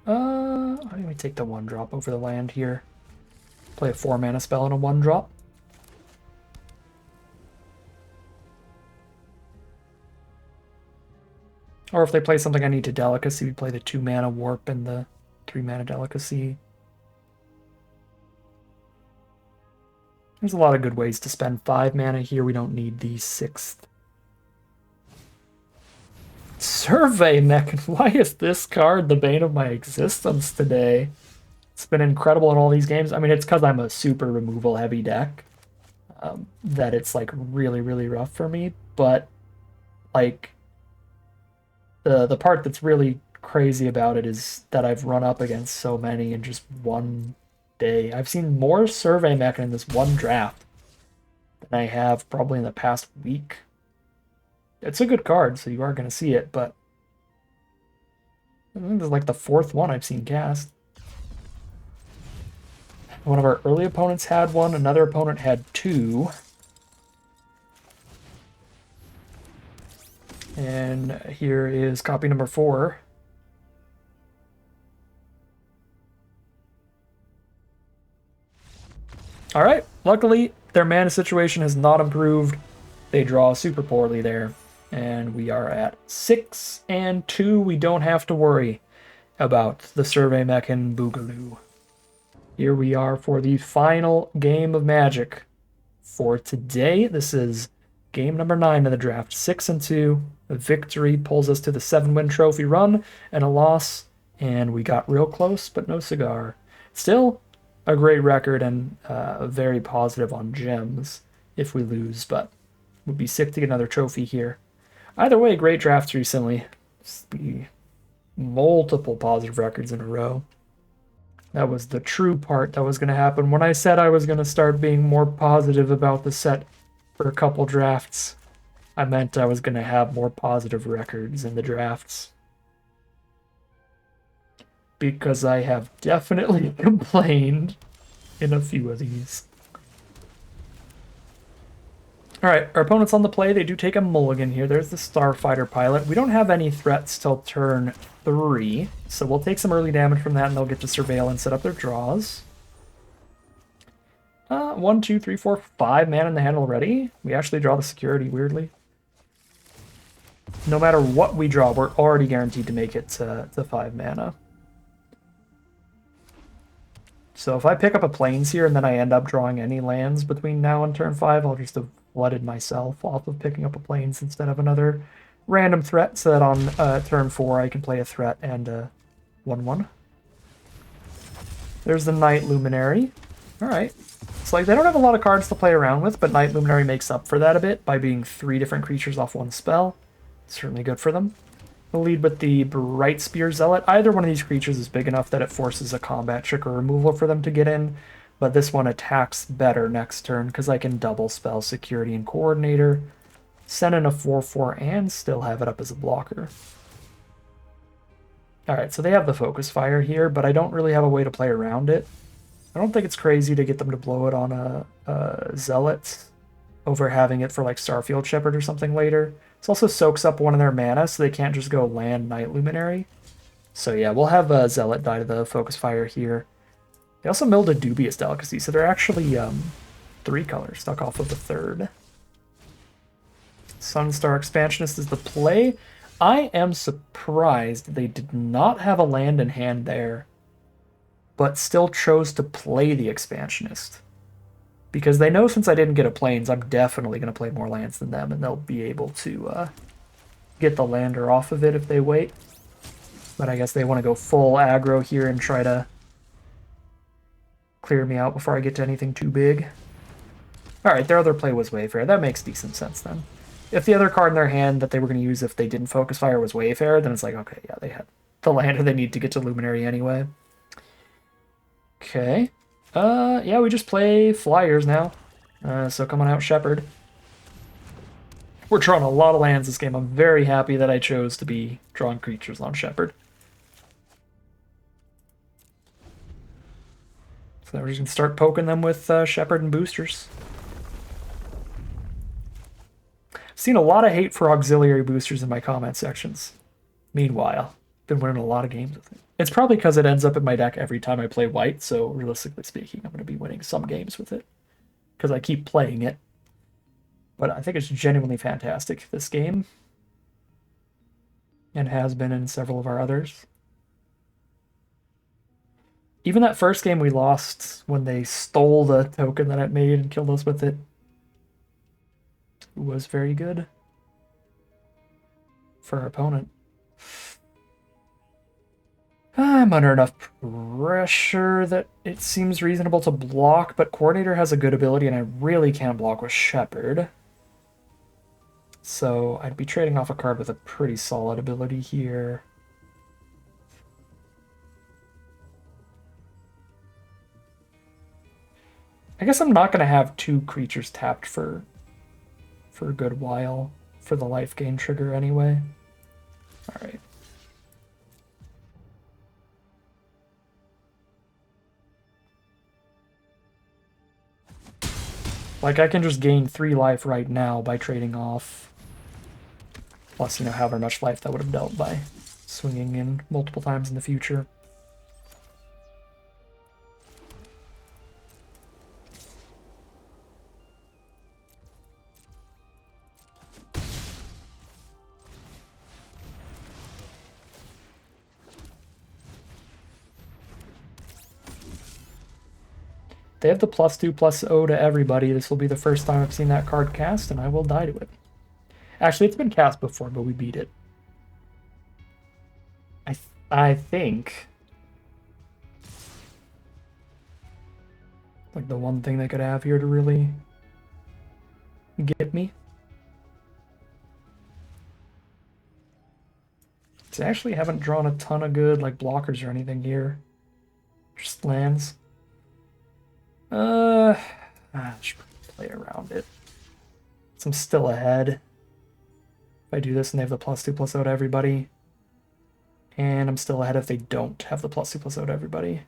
I'm going to take the 1-drop over the land here. Play a 4-mana spell and a 1-drop. Or if they play something I need to delicacy, we play the 2-mana warp and the 3-mana delicacy. There's a lot of good ways to spend 5 mana here. We don't need the 6th. Survey Mech. Why is this card the bane of my existence today? It's been incredible in all these games. I mean, it's because I'm a super removal heavy deck that it's like really, really rough for me. But like the part that's really crazy about it is that I've run up against so many in just one day. I've seen more Survey Mech in this one draft than I have probably in the past week. It's a good card, so you are going to see it, but I think this is like the 4th one I've seen cast. One of our early opponents had one, another opponent had 2. And here is copy number 4. All right, luckily their mana situation has not improved. They draw super poorly there. And we are at 6 and 2. We don't have to worry about the Survey Mech and Boogaloo. Here we are for the final game of Magic for today. This is game number 9 of the draft. 6 and 2. A victory pulls us to the 7-win trophy run, and a loss, and we got real close, but no cigar. Still a great record and very positive on gems if we lose, but would be sick to get another trophy here. Either way, great drafts recently. It's the multiple positive records in a row. That was the true part that was going to happen. When I said I was going to start being more positive about the set for a couple drafts, I meant I was going to have more positive records in the drafts. Because I have definitely complained in a few of these. Alright, our opponent's on the play. They do take a mulligan here. There's the Starfighter pilot. We don't have any threats till turn 3, so we'll take some early damage from that and they'll get to surveil and set up their draws. 1, 2, 3, 4, 5 mana in the hand already. We actually draw the security, weirdly. No matter what we draw, we're already guaranteed to make it to 5 mana. So if I pick up a plains here and then I end up drawing any lands between now and turn 5, I'll just have flooded myself off of picking up a plains instead of another random threat, so that on turn 4 I can play a threat and a 1/1. There's the Night Luminary. Alright. It's like they don't have a lot of cards to play around with, but Night Luminary makes up for that a bit by being 3 different creatures off 1 spell. Certainly good for them. We'll lead with the Bright Spear Zealot. Either one of these creatures is big enough that it forces a combat trick or removal for them to get in, but this one attacks better next turn because I can double spell Security and Coordinator, send in a 4/4, and still have it up as a blocker. Alright, so they have the Focus Fire here, but I don't really have a way to play around it. I don't think it's crazy to get them to blow it on a Zealot over having it for like Starfield Shepherd or something later. This also soaks up one of their mana, so they can't just go land Night Luminary. So yeah, we'll have a Zealot die to the Focus Fire here. They also milled a Dubious Delicacy, so they're actually 3 colors stuck off of the 3rd. Sunstar Expansionist is the play. I am surprised they did not have a land in hand there, but still chose to play the Expansionist. Because they know since I didn't get a plains, I'm definitely going to play more lands than them, and they'll be able to get the lander off of it if they wait. But I guess they want to go full aggro here and try to clear me out before I get to anything too big. Alright, their other play was Wayfarer. That makes decent sense then. If the other card in their hand that they were going to use if they didn't Focus Fire was Wayfarer, then it's like, okay, yeah, they had the lander they need to get to Luminary anyway. Okay. Yeah, we just play Flyers now. So come on out, Shepherd. We're drawing a lot of lands this game. I'm very happy that I chose to be drawing creatures on Shepherd. So we're just going to start poking them with Shepherd and boosters. Seen a lot of hate for auxiliary boosters in my comment sections. Meanwhile, been winning a lot of games with it. It's probably because it ends up in my deck every time I play white, so realistically speaking, I'm going to be winning some games with it. Because I keep playing it. But I think it's genuinely fantastic, this game. And has been in several of our others. Even that first game we lost when they stole the token that it made and killed us with it was very good for our opponent. I'm under enough pressure that it seems reasonable to block, but Coordinator has a good ability and I really can't block with Shepherd. So I'd be trading off a card with a pretty solid ability here. I guess I'm not going to have 2 creatures tapped for a good while for the life gain trigger anyway. Alright. Like, I can just gain 3 life right now by trading off. Plus, you know, however much life that would have dealt by swinging in multiple times in the future. They have the +2/+0 to everybody. This will be the first time I've seen that card cast, and I will die to it. Actually, it's been cast before, but we beat it. I think. Like the one thing they could have here to really get me. I actually haven't drawn a ton of good like blockers or anything here. Just lands. I should play around it. So I'm still ahead. If I do this and they have the +2/+0 to everybody. And I'm still ahead if they don't have the +2/+0 to everybody.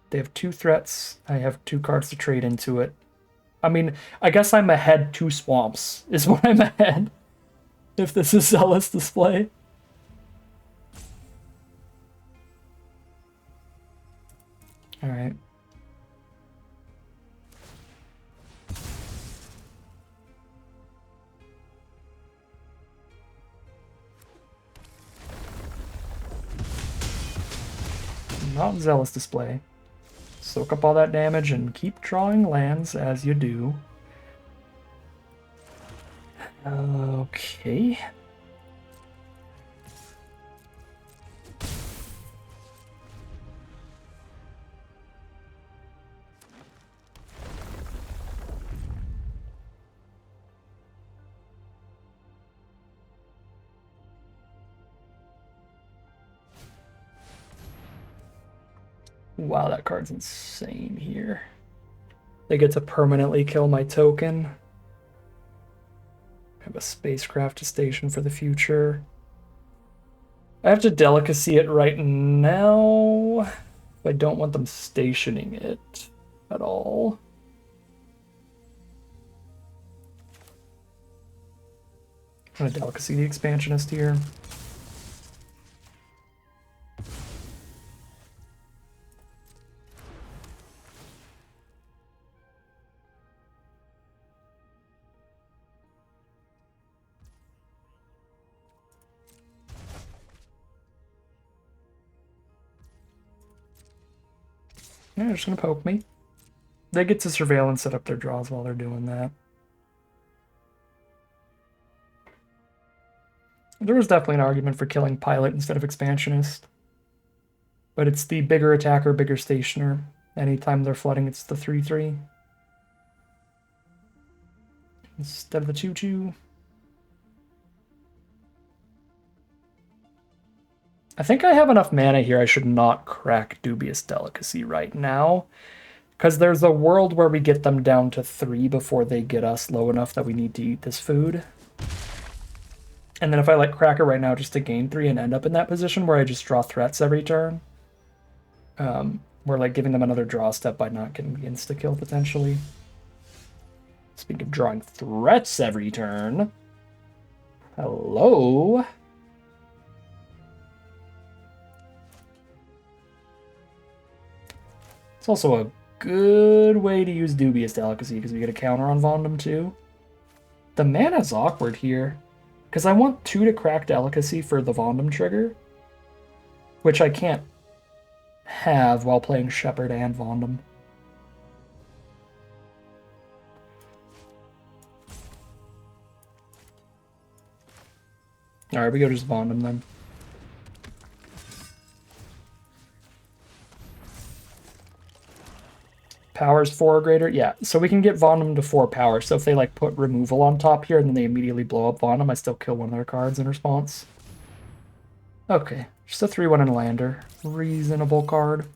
They have 2 threats. I have 2 cards to trade into it. I mean, I guess I'm ahead 2 swamps is what I'm ahead. If this is Zealous Display. Alright. Not Zealous Display. Soak up all that damage and keep drawing lands as you do. Okay. Wow, that card's insane here. They get to permanently kill my token. I have a spacecraft to station for the future. I have to delicacy it right now. If I don't want them stationing it at all. I'm gonna delicacy the expansionist here. Yeah, they're just gonna poke me. They get to surveil and set up their draws while they're doing that. There was definitely an argument for killing Pilot instead of Expansionist. But it's the bigger attacker, bigger stationer. Anytime they're flooding, it's the 3/3. Instead of the 2/2. I think I have enough mana here. I should not crack Dubious Delicacy right now. Because there's a world where we get them down to 3 before they get us low enough that we need to eat this food. And then if I like crack it right now just to gain 3 and end up in that position where I just draw threats every turn. We're like giving them another draw step by not getting the insta-kill potentially. Speaking of drawing threats every turn. Hello? It's also a good way to use Dubious Delicacy because we get a counter on Vondam too. The mana's awkward here because I want 2 to crack Delicacy for the Vondam trigger, which I can't have while playing Shepherd and Vondam. Alright, we go just Vondam then. Powers 4 or greater? Yeah, so we can get Vondam to 4 power. So if they like put removal on top here and then they immediately blow up Vondam, I still kill one of their cards in response. Okay, just a 3/1 and lander. Reasonable card.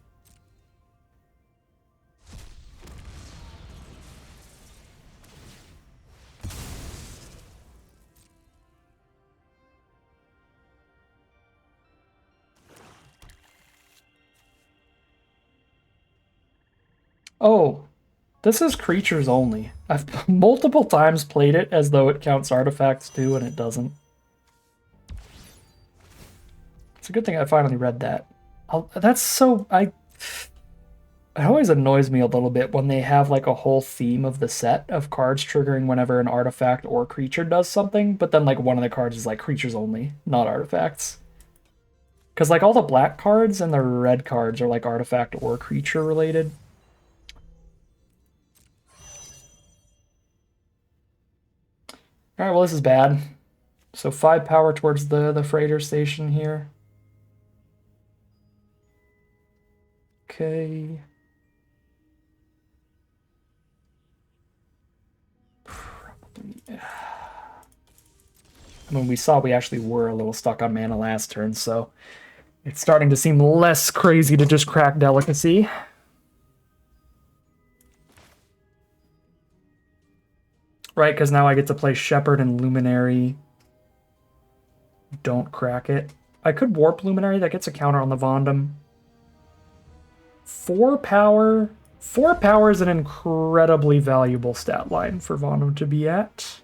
Oh, this is creatures only. I've multiple times played it as though it counts artifacts too, and it doesn't. It's a good thing I finally read that. That's so... It always annoys me a little bit when they have like a whole theme of the set of cards triggering whenever an artifact or creature does something, but then like one of the cards is like creatures only, not artifacts. Because like all the black cards and the red cards are like artifact or creature related. Alright, well this is bad. So 5 power towards the freighter station here. Okay. Probably. I mean, we saw we actually were a little stuck on mana last turn, so it's starting to seem less crazy to just crack Delicacy. Right, because now I get to play Shepherd and Luminary. Don't crack it. I could Warp Luminary, that gets a counter on the Vondam. 4 power. 4 power is an incredibly valuable stat line for Vondam to be at.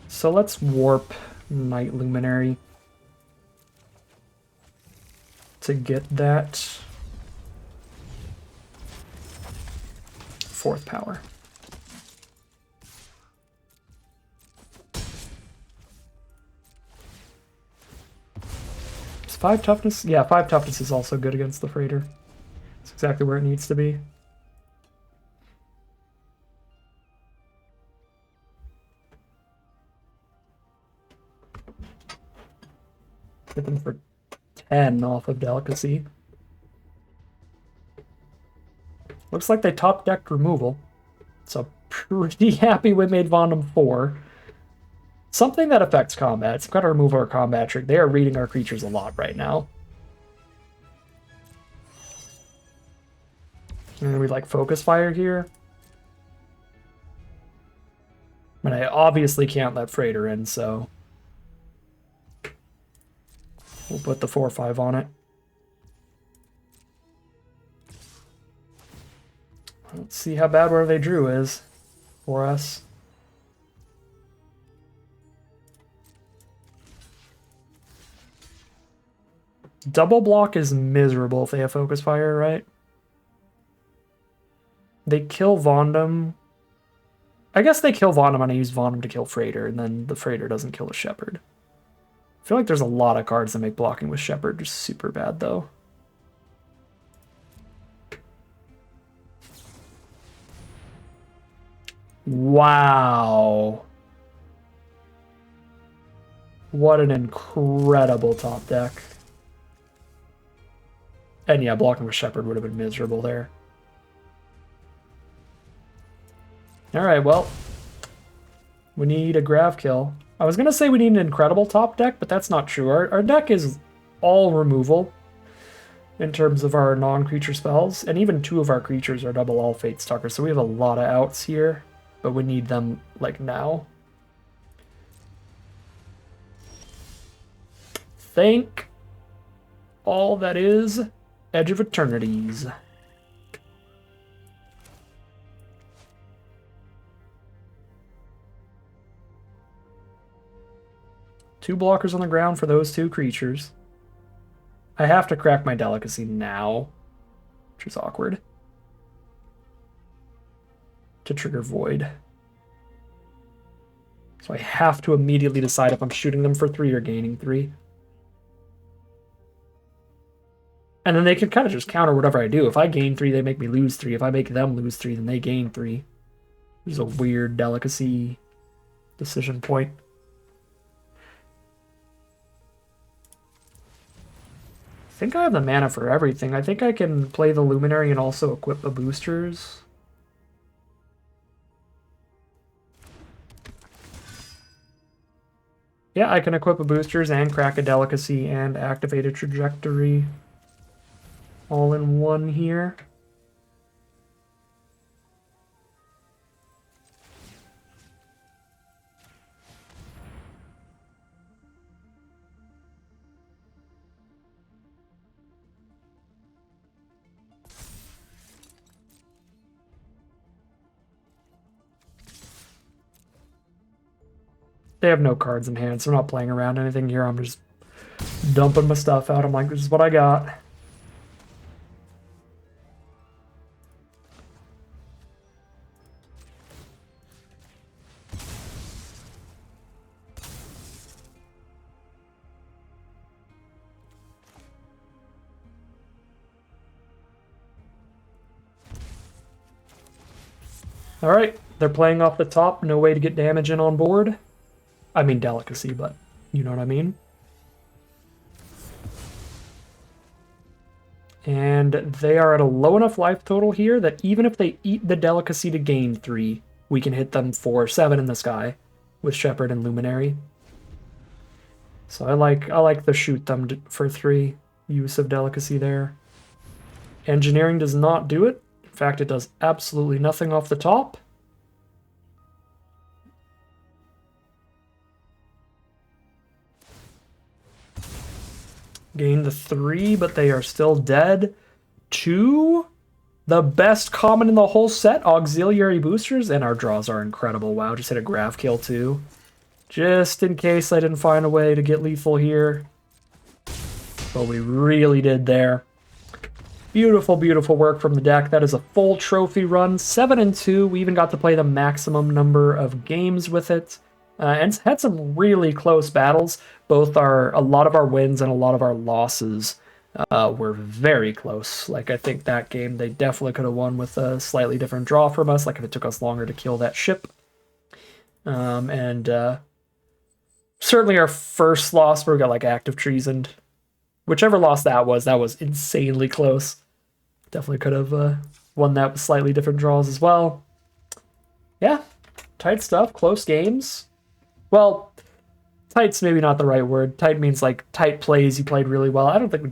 So let's Warp Night Luminary to get that 4th power. Is 5 toughness? Yeah, 5 toughness is also good against the freighter. It's exactly where it needs to be. Hit them for 10 off of Delicacy. Looks like they top decked removal. So pretty happy we made Vondam 4. Something that affects combat. It's got to remove our combat trick. They are reading our creatures a lot right now. And then we like focus fire here. I mean, I obviously can't let Freighter in, so we'll put the 4/5 on it. Let's see how bad where they drew is for us. Double block is miserable if they have focus fire, right? They kill Vondam. I guess they kill Vondam and I use Vondam to kill Freighter, and then the Freighter doesn't kill the Shepherd. I feel like there's a lot of cards that make blocking with Shepherd just super bad, though. Wow. What an incredible top deck. And yeah, blocking with Shepherd would have been miserable there. Alright, well. We need a Grav kill. I was going to say we need an incredible top deck, but that's not true. Our deck is all removal in terms of our non-creature spells, and even 2 of our creatures are double all Fate Stalkers, so we have a lot of outs here, but we need them, like, now. Thank all that is Edge of Eternities. Two blockers on the ground for those 2 creatures. I have to crack my Delicacy now, which is awkward, to trigger Void. So I have to immediately decide if I'm shooting them for 3 or gaining 3. And then they can kind of just counter whatever I do. If I gain 3, they make me lose 3. If I make them lose 3, then they gain 3. There's a weird Delicacy decision point. I think I have the mana for everything. I think I can play the Luminary and also equip the boosters. Yeah, I can equip a boosters and crack a delicacy and activate a trajectory all in one here. They have no cards in hand, so I'm not playing around anything here. I'm just dumping my stuff out. I'm like, this is what I got. Alright, they're playing off the top. No way to get damage in on board. I mean delicacy, but you know what I mean. And they are at a low enough life total here that even if they eat the delicacy to gain 3, we can hit them for 7 in the sky with Shepherd and Luminary. So I like the shoot them for 3 use of delicacy there. Engineering does not do it. In fact, it does absolutely nothing off the top. Gain the 3, but they are still dead. 2, the best common in the whole set, auxiliary boosters, and our draws are incredible. Wow, just hit a graph kill too. Just in case I didn't find a way to get lethal here. But we really did there. Beautiful, beautiful work from the deck. That is a full trophy run. 7-2. We even got to play the maximum number of games with it. And had some really close battles. A lot of our wins and a lot of our losses were very close. Like, I think that game they definitely could have won with a slightly different draw from us, like if it took us longer to kill that ship. Certainly our first loss where we got like active treasoned. Whichever loss that was insanely close. Definitely could have won that with slightly different draws as well. Yeah, tight stuff, close games. Well, tight's maybe not the right word. Tight means like tight plays. You played really well. I don't think we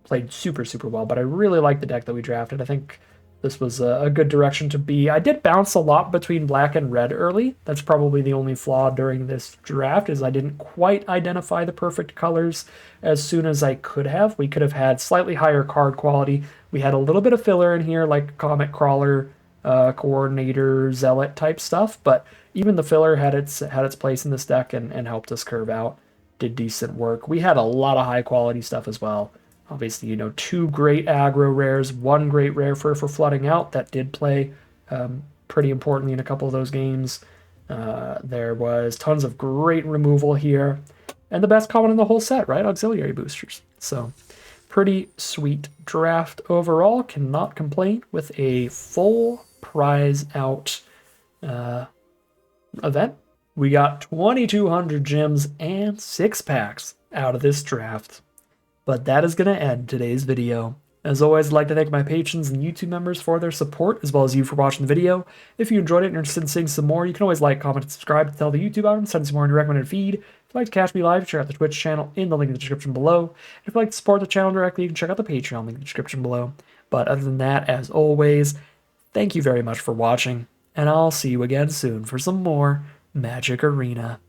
played super, super well, but I really like the deck that we drafted. I think this was a good direction to be. I did bounce a lot between black and red early. That's probably the only flaw during this draft is I didn't quite identify the perfect colors as soon as I could have. We could have had slightly higher card quality. We had a little bit of filler in here like Comet Crawler, Coordinator, Zealot type stuff, but even the filler had its place in this deck and helped us curve out. Did decent work. We had a lot of high quality stuff as well. Obviously, 2 great aggro rares, 1 great rare for flooding out that did play pretty importantly in a couple of those games. There was tons of great removal here, and the best common in the whole set, right? Auxiliary boosters. So, pretty sweet draft overall. Cannot complain with a full prize out event. We got 2,200 gems and 6 packs out of this draft. But that is going to end today's video. As always, I'd like to thank my patrons and YouTube members for their support, as well as you for watching the video. If you enjoyed it and are interested in seeing some more, you can always like, comment, and subscribe to tell the YouTube out and send some more in your recommended feed. If you'd like to catch me live, check out the Twitch channel in the link in the description below. And if you'd like to support the channel directly, you can check out the Patreon link in the description below. But other than that, as always, thank you very much for watching, and I'll see you again soon for some more Magic Arena.